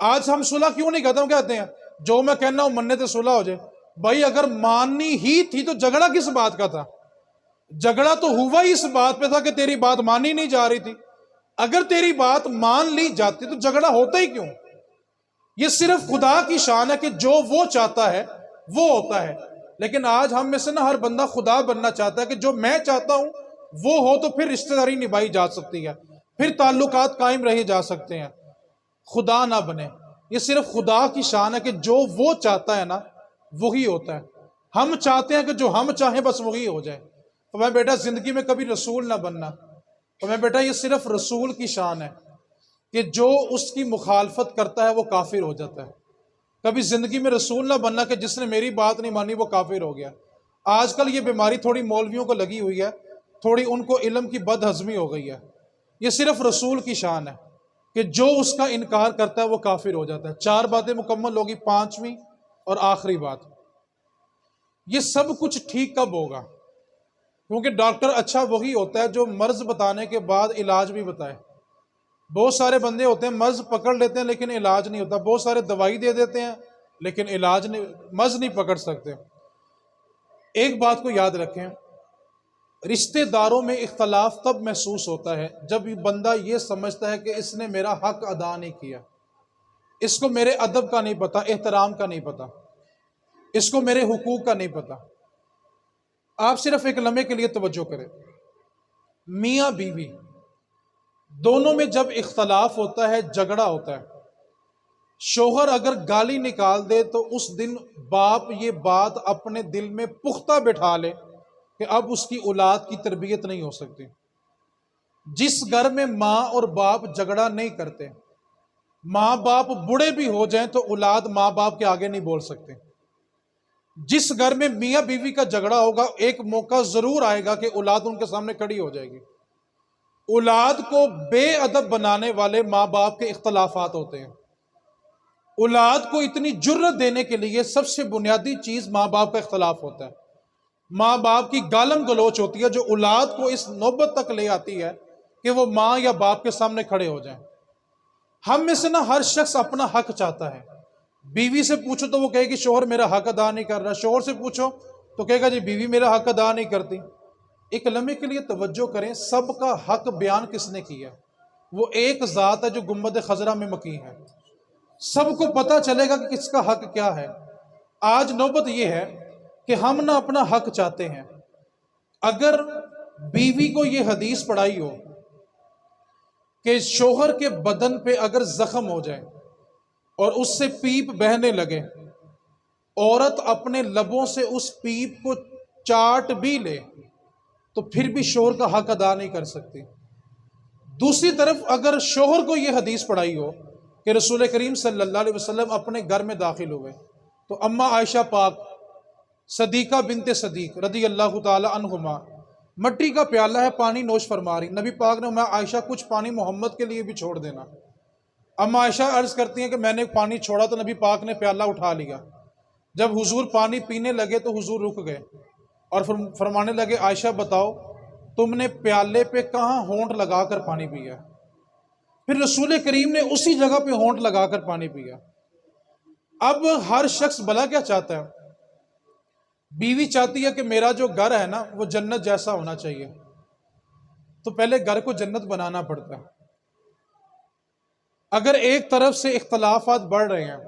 آج ہم صلح کیوں نہیں کرتے؟ ہم کہتے ہیں جو میں کہنا ہوں مننے تے صلح ہو جائے. بھائی اگر ماننی ہی تھی تو جھگڑا کس بات کا تھا؟ جھگڑا تو ہوا ہی اس بات پہ تھا کہ تیری بات مانی نہیں جا رہی تھی. اگر تیری بات مان لی جاتی تو جھگڑا ہوتا ہی کیوں؟ یہ صرف خدا کی شان ہے کہ جو وہ چاہتا ہے وہ ہوتا ہے. لیکن آج ہم میں سے نا ہر بندہ خدا بننا چاہتا ہے کہ جو میں چاہتا ہوں وہ ہو تو پھر رشتہ داری نبھائی جا سکتی ہے. پھر تعلقات قائم رہے جا سکتے ہیں، خدا نہ بنے۔ یہ صرف خدا کی شان ہے کہ جو وہ چاہتا ہے نا وہی ہوتا ہے۔ ہم چاہتے ہیں کہ جو ہم چاہیں بس وہی ہو جائے۔ تو میں بیٹا زندگی میں کبھی رسول نہ بننا۔ تو میں بیٹا یہ صرف رسول کی شان ہے کہ جو اس کی مخالفت کرتا ہے وہ کافر ہو جاتا ہے۔ کبھی زندگی میں رسول نہ بننا کہ جس نے میری بات نہیں مانی وہ کافر ہو گیا۔ آج کل یہ بیماری تھوڑی مولویوں کو لگی ہوئی ہے، تھوڑی ان کو علم کی بد ہضمی ہو گئی ہے۔ یہ صرف رسول کی شان ہے کہ جو اس کا انکار کرتا ہے وہ کافر ہو جاتا ہے۔ 4 باتیں مکمل ہوگی، 5ویں اور آخری بات، یہ سب کچھ ٹھیک کب ہوگا؟ کیونکہ ڈاکٹر اچھا وہی ہوتا ہے جو مرض بتانے کے بعد علاج بھی بتائے۔ بہت سارے بندے ہوتے ہیں مرض پکڑ لیتے ہیں لیکن علاج نہیں ہوتا، بہت سارے دوائی دے دیتے ہیں لیکن علاج نہیں، مرض نہیں پکڑ سکتے۔ ایک بات کو یاد رکھیں، رشتہ داروں میں اختلاف تب محسوس ہوتا ہے جب بندہ یہ سمجھتا ہے کہ اس نے میرا حق ادا نہیں کیا، اس کو میرے ادب کا نہیں پتا، احترام کا نہیں پتا، اس کو میرے حقوق کا نہیں پتا۔ آپ صرف ایک لمحے کے لیے توجہ کریں، میاں بیوی دونوں میں جب اختلاف ہوتا ہے، جھگڑا ہوتا ہے، شوہر اگر گالی نکال دے تو اس دن باپ یہ بات اپنے دل میں پختہ بٹھا لے کہ اب اس کی اولاد کی تربیت نہیں ہو سکتی۔ جس گھر میں ماں اور باپ جھگڑا نہیں کرتے، ماں باپ بوڑھے بھی ہو جائیں تو اولاد ماں باپ کے آگے نہیں بول سکتے۔ جس گھر میں میاں بیوی کا جھگڑا ہوگا ایک موقع ضرور آئے گا کہ اولاد ان کے سامنے کھڑی ہو جائے گی۔ اولاد کو بے ادب بنانے والے ماں باپ کے اختلافات ہوتے ہیں۔ اولاد کو اتنی جرت دینے کے لیے سب سے بنیادی چیز ماں باپ کا اختلاف ہوتا ہے۔ ماں باپ کی گالم گلوچ ہوتی ہے جو اولاد کو اس نوبت تک لے آتی ہے کہ وہ ماں یا باپ کے سامنے کھڑے ہو جائیں۔ ہم میں سے نہ ہر شخص اپنا حق چاہتا ہے۔ بیوی سے پوچھو تو وہ کہے کہ شوہر میرا حق ادا نہیں کر رہا، شوہر سے پوچھو تو کہے گا جی بیوی میرا حق ادا نہیں کرتی۔ ایک لمحے کے لیے توجہ کریں، سب کا حق بیان کس نے کیا؟ وہ ایک ذات ہے جو گنبد خضرا میں مقیم ہے۔ سب کو پتہ چلے گا کہ کس کا حق کیا ہے۔ آج نوبت یہ ہے کہ ہم نہ اپنا حق چاہتے ہیں۔ اگر بیوی کو یہ حدیث پڑھائی ہو کہ شوہر کے بدن پہ اگر زخم ہو جائے اور اس سے پیپ بہنے لگے، عورت اپنے لبوں سے اس پیپ کو چاٹ بھی لے تو پھر بھی شوہر کا حق ادا نہیں کر سکتی۔ دوسری طرف اگر شوہر کو یہ حدیث پڑھائی ہو کہ رسول کریم صلی اللہ علیہ وسلم اپنے گھر میں داخل ہوئے تو اماں عائشہ پاک صدیقہ بنت صدیق رضی اللہ تعالی عنہما مٹی کا پیالہ ہے، پانی نوش فرما رہی، نبی پاک نے اماں عائشہ کچھ پانی محمد کے لیے بھی چھوڑ دینا۔ اماں عائشہ عرض کرتی ہیں کہ میں نے پانی چھوڑا تو نبی پاک نے پیالہ اٹھا لیا۔ جب حضور پانی پینے لگے تو حضور رک گئے اور فرمانے لگے عائشہ بتاؤ تم نے پیالے پہ کہاں ہونٹ لگا کر پانی پیا؟ پھر رسول کریم نے اسی جگہ پہ ہونٹ لگا کر پانی پیا۔ اب ہر شخص بھلا کیا چاہتا ہے؟ بیوی چاہتی ہے کہ میرا جو گھر ہے نا وہ جنت جیسا ہونا چاہیے، تو پہلے گھر کو جنت بنانا پڑتا ہے۔ اگر ایک طرف سے اختلافات بڑھ رہے ہیں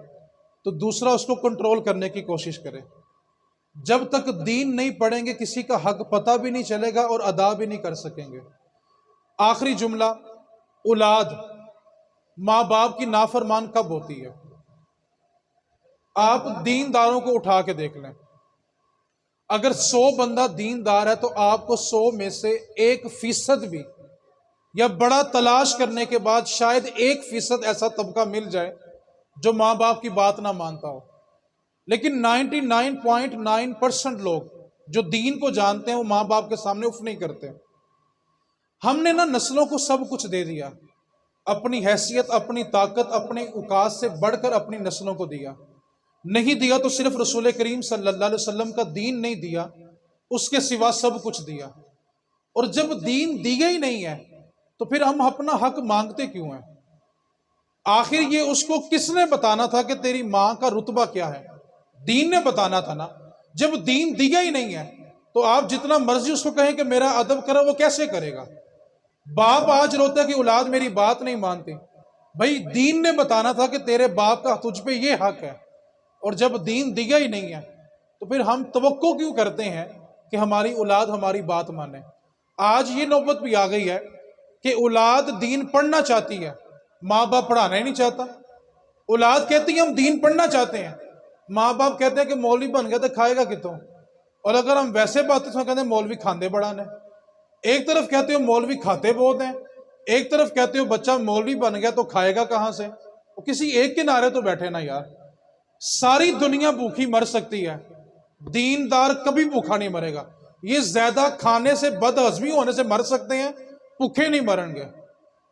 تو دوسرا اس کو کنٹرول کرنے کی کوشش کرے۔ جب تک دین نہیں پڑھیں گے کسی کا حق پتہ بھی نہیں چلے گا اور ادا بھی نہیں کر سکیں گے۔ آخری جملہ، اولاد ماں باپ کی نافرمان کب ہوتی ہے؟ آپ دینداروں کو اٹھا کے دیکھ لیں، اگر 100 بندہ دیندار ہے تو آپ کو 100 میں سے 1% بھی یا بڑا تلاش کرنے کے بعد شاید 1% ایسا طبقہ مل جائے جو ماں باپ کی بات نہ مانتا ہو، لیکن 99.9% لوگ جو دین کو جانتے ہیں وہ ماں باپ کے سامنے اف نہیں کرتے۔ ہم نے نسلوں کو سب کچھ دے دیا، اپنی حیثیت، اپنی طاقت، اپنی اوقات سے بڑھ کر اپنی نسلوں کو دیا۔ نہیں دیا تو صرف رسول کریم صلی اللہ علیہ وسلم کا دین نہیں دیا، اس کے سوا سب کچھ دیا۔ اور جب دین دیا ہی نہیں ہے تو پھر ہم اپنا حق مانگتے کیوں ہیں؟ آخر یہ اس کو کس نے بتانا تھا کہ تیری ماں کا رتبہ کیا ہے؟ دین نے بتانا تھا نا۔ جب دین دیا ہی نہیں ہے تو آپ جتنا مرضی اس کو کہیں کہ میرا ادب کرو، وہ کیسے کرے گا؟ باپ آج روتا ہے کہ اولاد میری بات نہیں مانتی۔ بھائی دین نے بتانا تھا کہ تیرے باپ کا تجھ پہ یہ حق ہے، اور جب دین دیا ہی نہیں ہے تو پھر ہم توقع کیوں کرتے ہیں کہ ہماری اولاد ہماری بات مانے؟ آج یہ نوبت بھی آ گئی ہے کہ اولاد دین پڑھنا چاہتی ہے، ماں باپ پڑھانا ہی نہیں چاہتا۔ اولاد کہتی ہے ہم دین پڑھنا چاہتے ہیں، ماں باپ کہتے ہیں کہ مولوی بن گیا تو کھائے گا کتوں، اور اگر ہم ویسے باتیں تو کہتے ہیں مولوی کھاندے بڑھانے۔ ایک طرف کہتے ہو مولوی کھاتے بہت ہیں، ایک طرف کہتے ہو بچہ مولوی بن گیا تو کھائے گا کہاں سے؟ وہ کسی ایک کنارے تو بیٹھے نا یار۔ ساری دنیا بھوکی مر سکتی ہے، دیندار کبھی بھوکا نہیں مرے گا۔ یہ زیادہ کھانے سے، بد ہضمی ہونے سے مر سکتے ہیں، بھوکے نہیں مریں گے۔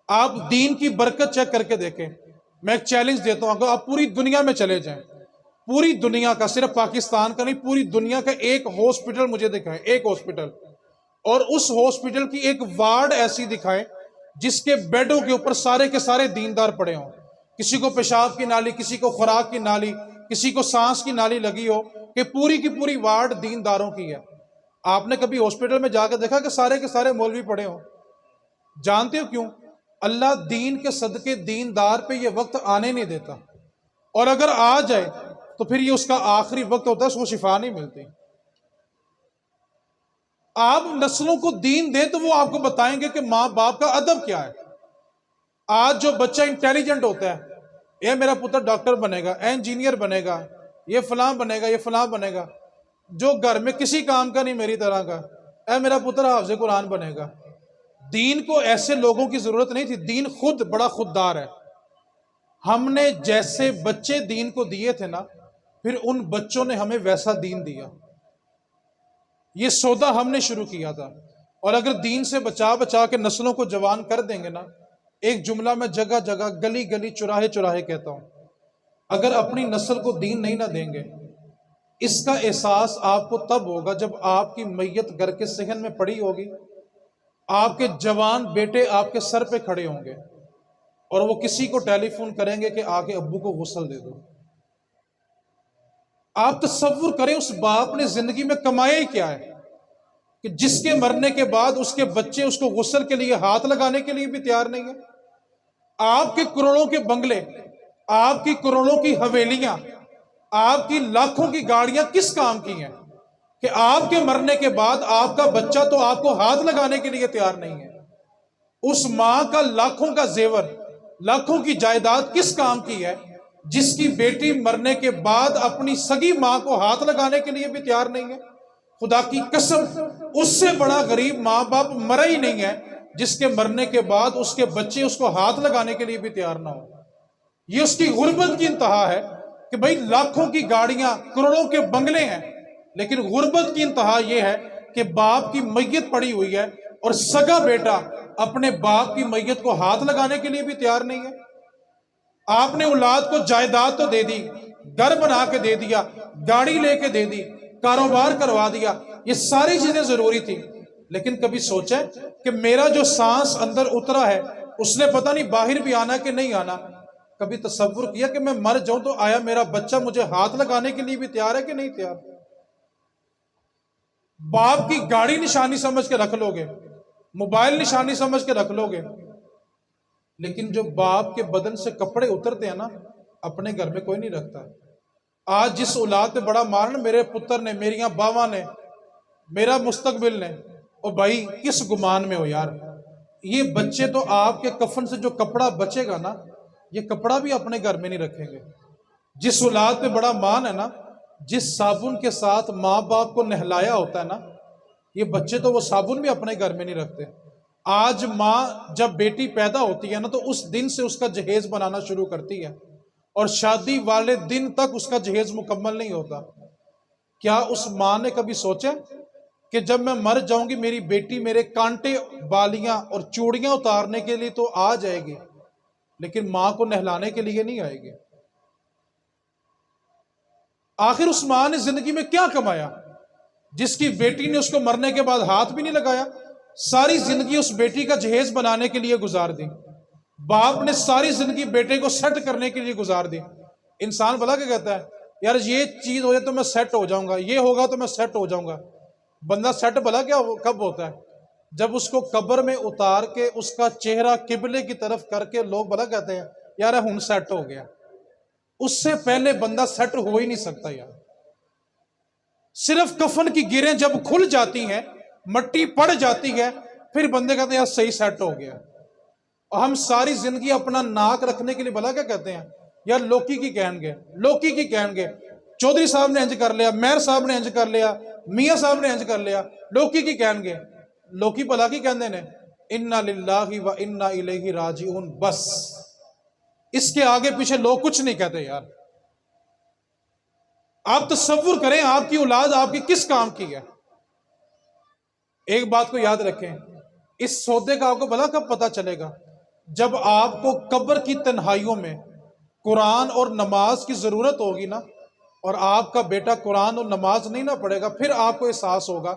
آپ دین کی برکت چیک کر کے دیکھیں۔ میں ایک چیلنج دیتا ہوں، اگر آپ پوری دنیا میں چلے جائیں، پوری دنیا کا، صرف پاکستان کا نہیں، پوری دنیا کا ایک ہاسپٹل مجھے دکھائیں، ایک ہاسپٹل، اور اس ہاسپٹل کی ایک وارڈ ایسی دکھائیں جس کے بیڈوں کے اوپر سارے کے سارے دیندار پڑے ہوں۔ کسی کو پیشاب کی نالی، کسی کو خوراک کی نالی، کسی کو سانس کی نالی لگی ہو، کہ پوری کی پوری وارڈ دینداروں کی ہے۔ آپ نے کبھی ہاسپٹل میں جا کے دیکھا کہ سارے کے سارے مولوی پڑے ہوں؟ جانتے ہو کیوں؟ اللہ دین کے صدقے دیندار پہ یہ وقت آنے نہیں دیتا، اور اگر آ جائے تو پھر یہ اس کا آخری وقت ہوتا ہے، اس کو شفا نہیں ملتی۔ آپ نسلوں کو دین دیں تو وہ آپ کو بتائیں گے کہ ماں باپ کا ادب کیا ہے۔ آج جو بچہ انٹیلیجنٹ ہوتا ہے، یہ میرا پتر ڈاکٹر بنے گا، انجینئر بنے گا، یہ فلاں بنے گا، یہ فلاں بنے گا، جو گھر میں کسی کام کا نہیں میری طرح کا، اے میرا پتر حافظ قرآن بنے گا۔ دین کو ایسے لوگوں کی ضرورت نہیں تھی، دین خود بڑا خوددار ہے۔ ہم نے جیسے بچے دین کو دیے تھے نا، پھر ان بچوں نے ہمیں ویسا دین دیا۔ یہ سودا ہم نے شروع کیا تھا، اور اگر دین سے بچا بچا کے نسلوں کو جوان کر دیں گے نا، ایک جملہ میں جگہ جگہ، گلی گلی، چراہے چراہے کہتا ہوں، اگر اپنی نسل کو دین نہیں نہ دیں گے، اس کا احساس آپ کو تب ہوگا جب آپ کی میت گھر کے صحن میں پڑی ہوگی، آپ کے جوان بیٹے آپ کے سر پہ کھڑے ہوں گے، اور وہ کسی کو ٹیلی فون کریں گے کہ آ کے ابو کو غسل دے دو۔ آپ تصور کریں اس باپ نے زندگی میں کمایا ہی کیا ہے کہ جس کے مرنے کے بعد اس کے بچے اس کو غسل کے لیے ہاتھ لگانے کے لیے بھی تیار نہیں ہے۔ آپ کے کروڑوں کے بنگلے، آپ کی کروڑوں کی حویلیاں، آپ کی لاکھوں کی گاڑیاں کس کام کی ہیں کہ آپ کے مرنے کے بعد آپ کا بچہ تو آپ کو ہاتھ لگانے کے لیے تیار نہیں ہے؟ اس ماں کا لاکھوں کا زیور، لاکھوں کی جائیداد کس کام کی ہے جس کی بیٹی مرنے کے بعد اپنی سگی ماں کو ہاتھ لگانے کے لیے بھی تیار نہیں ہے؟ خدا کی قسم، اس سے بڑا غریب ماں باپ مرا ہی نہیں ہے جس کے مرنے کے بعد اس کے بچے اس کو ہاتھ لگانے کے لیے بھی تیار نہ ہو۔ یہ اس کی غربت کی انتہا ہے کہ بھئی لاکھوں کی گاڑیاں، کروڑوں کے بنگلے ہیں، لیکن غربت کی انتہا یہ ہے کہ باپ کی میت پڑی ہوئی ہے اور سگا بیٹا اپنے باپ کی میت کو ہاتھ لگانے کے لیے بھی تیار نہیں ہے۔ آپ نے اولاد کو جائیداد تو دے دی، گھر بنا کے دے دیا، گاڑی لے کے دے دی، کاروبار کروا دیا، یہ ساری چیزیں ضروری تھی، لیکن کبھی سوچیں کہ میرا جو سانس اندر اترا ہے اس نے پتہ نہیں باہر بھی آنا کہ نہیں آنا؟ کبھی تصور کیا کہ میں مر جاؤں تو آیا میرا بچہ مجھے ہاتھ لگانے کے لیے بھی تیار ہے کہ نہیں تیار؟ باپ کی گاڑی نشانی سمجھ کے رکھ لو گے، موبائل نشانی سمجھ کے رکھ لو گے، لیکن جو باپ کے بدن سے کپڑے اترتے ہیں نا، اپنے گھر میں کوئی نہیں رکھتا۔ آج جس اولاد پہ بڑا مارن، میرے پتر نے، میریاں باواں نے، میرا مستقبل نے، او بھائی کس گمان میں ہو یار؟ یہ بچے تو آپ کے کفن سے جو کپڑا بچے گا نا، یہ کپڑا بھی اپنے گھر میں نہیں رکھیں گے۔ جس اولاد پہ بڑا مان ہے نا، جس صابن کے ساتھ ماں باپ کو نہلایا ہوتا ہے نا، یہ بچے تو وہ صابن بھی اپنے گھر میں نہیں رکھتے۔ آج ماں جب بیٹی پیدا ہوتی ہے نا تو اس دن سے اس کا جہیز بنانا شروع کرتی ہے، اور شادی والے دن تک اس کا جہیز مکمل نہیں ہوتا۔ کیا اس ماں نے کبھی سوچا کہ جب میں مر جاؤں گی میری بیٹی میرے کانٹے، بالیاں اور چوڑیاں اتارنے کے لیے تو آ جائے گی، لیکن ماں کو نہلانے کے لیے نہیں آئے گی؟ آخر اس ماں نے زندگی میں کیا کمایا جس کی بیٹی نے اس کو مرنے کے بعد ہاتھ بھی نہیں لگایا؟ ساری زندگی اس بیٹی کا جہیز بنانے کے لیے گزار دی، باپ نے ساری زندگی بیٹے کو سیٹ کرنے کے لیے گزار دی۔ انسان بھلا کیا کہتا ہے، یار یہ چیز ہو جائے تو میں سیٹ ہو جاؤں گا، یہ ہوگا تو میں سیٹ ہو جاؤں گا۔ بندہ سیٹ بھلا کیا کب ہوتا ہے؟ جب اس کو قبر میں اتار کے اس کا چہرہ قبلے کی طرف کر کے لوگ بھلا کہتے ہیں یار ہن سیٹ ہو گیا۔ اس سے پہلے بندہ سیٹ ہو ہی نہیں سکتا یار۔ صرف کفن کی گریں جب کھل جاتی ہیں، مٹی پڑ جاتی ہے، پھر بندے کہتے ہیں یار صحیح سیٹ ہو گیا۔ اور ہم ساری زندگی اپنا ناک رکھنے کے لیے بھلا کیا کہتے ہیں، یار لوکی کی کہیں گے، لوکی کی کہیں گے، چودھری صاحب نے انج کر لیا، میر صاحب نے انج کر لیا، میاں صاحب نے انج کر لیا، لوکی کی کہیں گے، لوکی بھلا کی کہندے نے انا للہ و انا الیہ راجعون، بس اس کے آگے پیچھے لوگ کچھ نہیں کہتے یار۔ آپ تصور کریں آپ کی اولاد آپ کی کس کام کی ہے۔ ایک بات کو یاد رکھیں، اس سودے کا آپ کو بھلا کب پتا چلے گا؟ جب آپ کو قبر کی تنہائیوں میں قرآن اور نماز کی ضرورت ہوگی نا، اور آپ کا بیٹا قرآن اور نماز نہیں نہ پڑھے گا، پھر آپ کو احساس ہوگا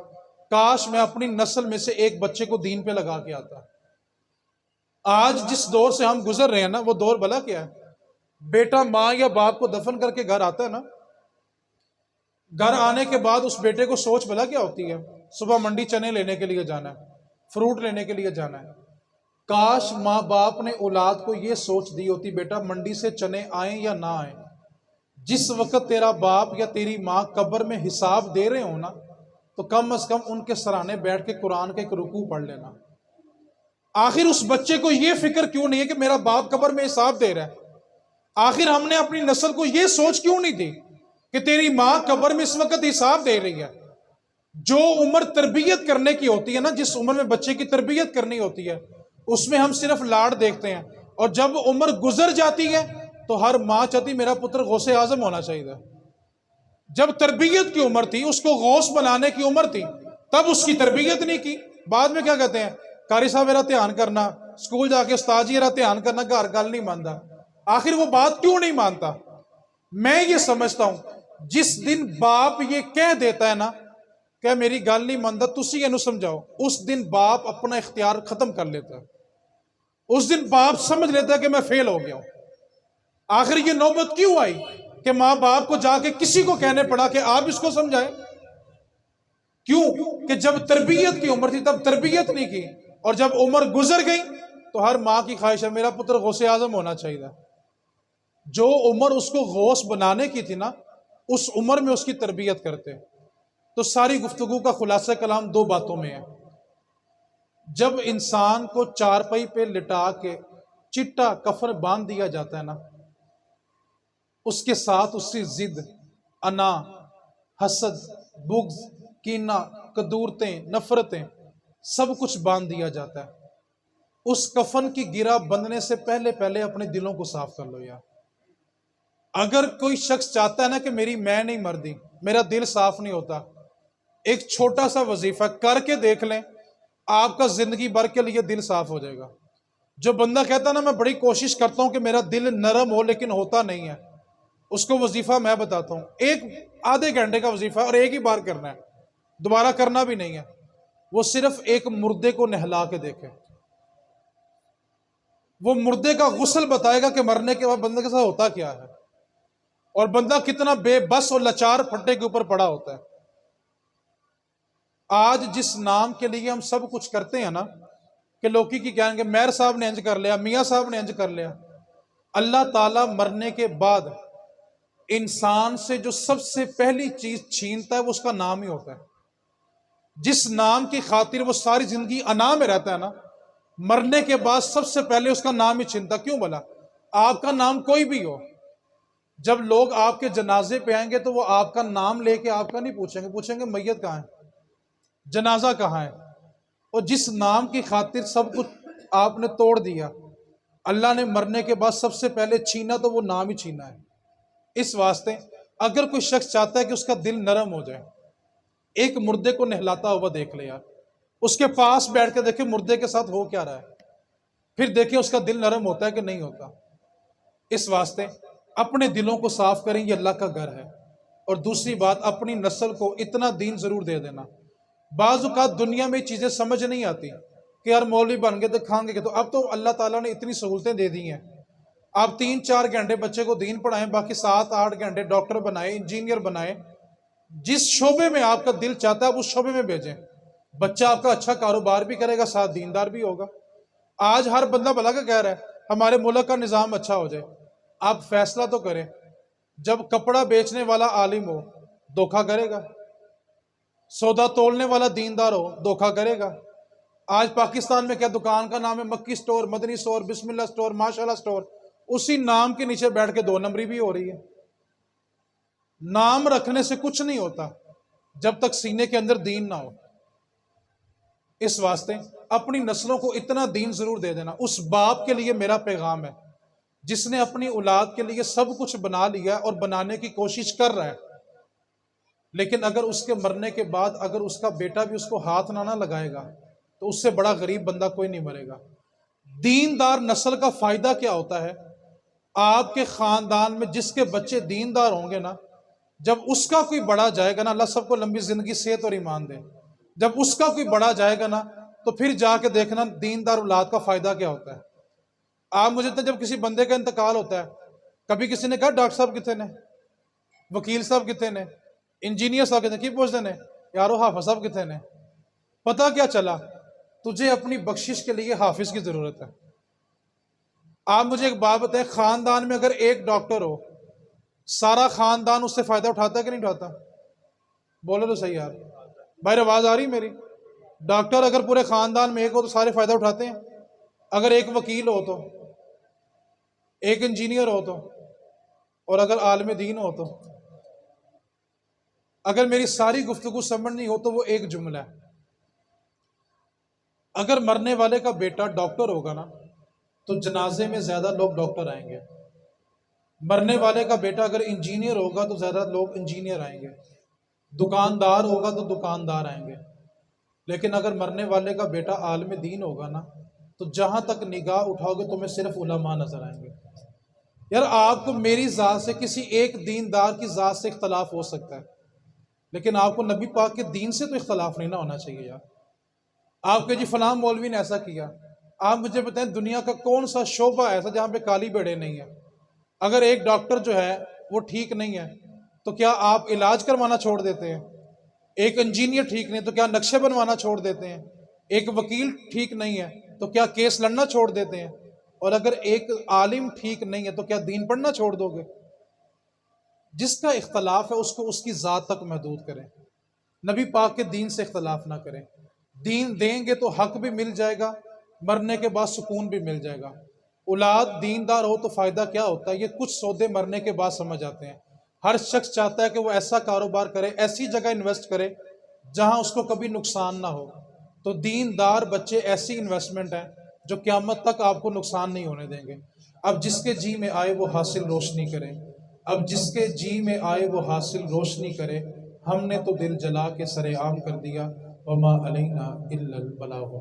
کاش میں اپنی نسل میں سے ایک بچے کو دین پہ لگا کے آتا۔ آج جس دور سے ہم گزر رہے ہیں نا، وہ دور بھلا کیا ہے؟ بیٹا ماں یا باپ کو دفن کر کے گھر آتا ہے نا، گھر آنے کے بعد اس بیٹے کو سوچ بھلا کیا ہوتی ہے؟ صبح منڈی چنے لینے کے لیے جانا ہے، فروٹ لینے کے لیے جانا ہے۔ کاش ماں باپ نے اولاد کو یہ سوچ دی ہوتی، بیٹا منڈی سے چنے آئیں یا نہ آئیں، جس وقت تیرا باپ یا تیری ماں قبر میں حساب دے رہے ہو نا، تو کم از کم ان کے سرانے بیٹھ کے قرآن کا ایک رکوع پڑھ لینا۔ آخر اس بچے کو یہ فکر کیوں نہیں ہے کہ میرا باپ قبر میں حساب دے رہا ہے؟ آخر ہم نے اپنی نسل کو یہ سوچ کیوں نہیں دی کہ تیری ماں قبر میں اس وقت حساب دے رہی ہے؟ جو عمر تربیت کرنے کی ہوتی ہے نا، جس عمر میں بچے کی تربیت کرنی ہوتی ہے، اس میں ہم صرف لاڑ دیکھتے ہیں، اور جب عمر گزر جاتی ہے تو ہر ماں چاہتی میرا پتر غوث اعظم ہونا چاہیے۔ جب تربیت کی عمر تھی، اس کو غوث بنانے کی عمر تھی، تب اس کی تربیت نہیں کی۔ بعد میں کیا کہتے ہیں، قاری صاحب میرا دھیان کرنا، سکول جا کے استاد جی میرا دھیان کرنا، گھر گل نہیں مانتا۔ آخر وہ بات کیوں نہیں مانتا؟ میں یہ سمجھتا ہوں جس دن باپ یہ کہہ دیتا ہے نا کہ میری گل نہیں مانتا، تسی یہ سمجھاؤ، اس دن باپ اپنا اختیار ختم کر لیتا ہے۔ اس دن باپ سمجھ لیتا ہے کہ میں فیل ہو گیا ہوں۔ آخر یہ نوبت کیوں آئی کہ ماں باپ کو جا کے کسی کو کہنے پڑا کہ آپ اس کو سمجھائیں؟ کیوں کہ جب تربیت کی عمر تھی تب تربیت نہیں کی، اور جب عمر گزر گئی تو ہر ماں کی خواہش ہے میرا پتر غوث اعظم ہونا چاہیے۔ جو عمر اس کو غوث بنانے کی تھی نا، اس عمر میں اس کی تربیت کرتے۔ تو ساری گفتگو کا خلاصہ کلام دو باتوں میں ہے۔ جب انسان کو چارپائی پہ لٹا کے چٹا کفن باندھ دیا جاتا ہے نا، اس کے ساتھ اس کی ضد، انا، حسد، بغض، کینہ، کدورتیں، نفرتیں، سب کچھ باندھ دیا جاتا ہے۔ اس کفن کی گرہ بندنے سے پہلے پہلے اپنے دلوں کو صاف کر لو یار۔ اگر کوئی شخص چاہتا ہے نا کہ میری میں نہیں مردی، میرا دل صاف نہیں ہوتا، ایک چھوٹا سا وظیفہ کر کے دیکھ لیں، آپ کا زندگی بھر کے لیے دل صاف ہو جائے گا۔ جو بندہ کہتا ہے نا میں بڑی کوشش کرتا ہوں کہ میرا دل نرم ہو لیکن ہوتا نہیں ہے، اس کو وظیفہ میں بتاتا ہوں، ایک آدھے گھنٹے کا وظیفہ، اور ایک ہی بار کرنا ہے، دوبارہ کرنا بھی نہیں ہے۔ وہ صرف ایک مردے کو نہلا کے دیکھے، وہ مردے کا غسل بتائے گا کہ مرنے کے بعد بندے کے ساتھ ہوتا کیا ہے، اور بندہ کتنا بے بس اور لاچار پھٹے کے اوپر پڑا ہوتا ہے۔ آج جس نام کے لیے ہم سب کچھ کرتے ہیں نا، کہ لوکی کی کہیں گے میر صاحب نے انج کر لیا، میاں صاحب نے انج کر لیا، اللہ تعالیٰ مرنے کے بعد انسان سے جو سب سے پہلی چیز چھینتا ہے وہ اس کا نام ہی ہوتا ہے۔ جس نام کی خاطر وہ ساری زندگی انا میں رہتا ہے نا، مرنے کے بعد سب سے پہلے اس کا نام ہی چھینتا۔ کیوں بھلا؟ آپ کا نام کوئی بھی ہو، جب لوگ آپ کے جنازے پہ آئیں گے تو وہ آپ کا نام لے کے آپ کا نہیں پوچھیں گے، پوچھیں گے میت کہاں ہے، جنازہ کہاں ہے۔ اور جس نام کی خاطر سب کچھ آپ نے توڑ دیا، اللہ نے مرنے کے بعد سب سے پہلے چھینا تو وہ نام ہی چھینا ہے۔ اس واسطے اگر کوئی شخص چاہتا ہے کہ اس کا دل نرم ہو جائے، ایک مردے کو نہلاتا ہوا دیکھ لے یار، اس کے پاس بیٹھ کے دیکھے مردے کے ساتھ ہو کیا رہا ہے، پھر دیکھیں اس کا دل نرم ہوتا ہے کہ نہیں ہوتا۔ اس واسطے اپنے دلوں کو صاف کریں، یہ اللہ کا گھر ہے۔ اور دوسری بات، اپنی نسل کو اتنا دین ضرور دے دینا۔ بعض اوقات دنیا میں چیزیں سمجھ نہیں آتی کہ یار مولوی بن گئے تو کھائیں گے، تو اب تو اللہ تعالیٰ نے اتنی سہولتیں دے دی ہیں، آپ 3-4 گھنٹے بچے کو دین پڑھائیں، باقی 7-8 گھنٹے ڈاکٹر بنائیں، انجینئر بنائیں، جس شعبے میں آپ کا دل چاہتا ہے آپ اس شعبے میں بھیجیں، بچہ آپ کا اچھا کاروبار بھی کرے گا، ساتھ دیندار بھی ہوگا۔ آج ہر بندہ بھلا کا کہہ رہا ہے ہمارے ملک کا نظام اچھا ہو جائے، آپ فیصلہ تو کریں، جب کپڑا بیچنے والا عالم ہو دھوکہ کرے گا، سودا تولنے والا دیندار ہو دھوکہ کرے گا، آج پاکستان میں کیا دکان کا نام ہے؟ مکی سٹور، مدنی سٹور، بسم اللہ سٹور، ماشاءاللہ سٹور. اسی نام کے نیچے بیٹھ کے 2 نمبری بھی ہو رہی ہے. نام رکھنے سے کچھ نہیں ہوتا جب تک سینے کے اندر دین نہ ہو. اس واسطے اپنی نسلوں کو اتنا دین ضرور دے دینا. اس باپ کے لیے میرا پیغام ہے جس نے اپنی اولاد کے لیے سب کچھ بنا لیا اور بنانے کی کوشش کر رہا ہے، لیکن اگر اس کے مرنے کے بعد اگر اس کا بیٹا بھی اس کو ہاتھ نہ لگائے گا تو اس سے بڑا غریب بندہ کوئی نہیں مرے گا. دیندار نسل کا فائدہ کیا ہوتا ہے؟ آپ کے خاندان میں جس کے بچے دیندار ہوں گے نا، جب اس کا کوئی بڑا جائے گا نا، اللہ سب کو لمبی زندگی، صحت اور ایمان دے، جب اس کا کوئی بڑا جائے گا نا تو پھر جا کے دیکھنا دیندار اولاد کا فائدہ کیا ہوتا ہے. آپ مجھے تو جب کسی بندے کا انتقال ہوتا ہے، کبھی کسی نے کہا ڈاکٹر صاحب کتنے نے، وکیل صاحب کتنے نے، انجینئر صاحب کتنے، کی پوچھتے نے یارو حافظ صاحب کتنے نے؟ پتہ کیا چلا؟ تجھے اپنی بخشش کے لیے حافظ کی ضرورت ہے. آپ مجھے ایک بات بتائیں، خاندان میں اگر ایک ڈاکٹر ہو، سارا خاندان اس سے فائدہ اٹھاتا ہے کہ نہیں اٹھاتا؟ بولو تو صحیح یار. بھائی آواز آ رہی میری؟ ڈاکٹر اگر پورے خاندان میں ایک ہو تو سارے فائدہ اٹھاتے ہیں. اگر ایک وکیل ہو تو، ایک انجینئر ہو تو، اور اگر عالم دین ہو تو. اگر میری ساری گفتگو سمجھنی ہو تو وہ ایک جملہ ہے، اگر مرنے والے کا بیٹا ڈاکٹر ہوگا نا تو جنازے میں زیادہ لوگ ڈاکٹر آئیں گے. مرنے والے کا بیٹا اگر انجینئر ہوگا تو زیادہ لوگ انجینئر آئیں گے. دکاندار ہوگا تو دکاندار آئیں گے. لیکن اگر مرنے والے کا بیٹا عالم دین ہوگا نا تو جہاں تک نگاہ اٹھاؤ گے تمہیں صرف علماء نظر آئیں گے. یار آپ کو میری ذات سے، کسی ایک دیندار کی ذات سے اختلاف ہو سکتا ہے، لیکن آپ کو نبی پاک کے دین سے تو اختلاف نہیں نہ ہونا چاہیے. یار آپ کے جی فلاں مولوی نے ایسا کیا، آپ مجھے بتائیں دنیا کا کون سا شعبہ ایسا جہاں پہ کالی بھیڑیں نہیں ہیں؟ اگر ایک ڈاکٹر جو ہے وہ ٹھیک نہیں ہے تو کیا آپ علاج کروانا چھوڑ دیتے ہیں؟ ایک انجینئر ٹھیک نہیں تو کیا نقشے بنوانا چھوڑ دیتے ہیں؟ ایک وکیل ٹھیک نہیں ہے تو کیا کیس لڑنا چھوڑ دیتے ہیں؟ اور اگر ایک عالم ٹھیک نہیں ہے تو کیا دین پڑھنا چھوڑ دو گے؟ جس کا اختلاف ہے اس کو اس کی ذات تک محدود کریں، نبی پاک کے دین سے اختلاف نہ کریں. دین دیں گے تو حق بھی مل جائے گا، مرنے کے بعد سکون بھی مل جائے گا. اولاد دیندار ہو تو فائدہ کیا ہوتا ہے؟ یہ کچھ سودے مرنے کے بعد سمجھ آتے ہیں. ہر شخص چاہتا ہے کہ وہ ایسا کاروبار کرے، ایسی جگہ انویسٹ کرے جہاں اس کو کبھی نقصان نہ ہو. تو دیندار بچے ایسی انویسٹمنٹ ہیں جو قیامت تک آپ کو نقصان نہیں ہونے دیں گے. اب جس کے جی میں آئے وہ حاصل روشنی کرے، اب جس کے جی میں آئے وہ حاصل روشنی کرے. ہم نے تو دل جلا کے سرے عام کر دیا، وما علینا الا البلاغ.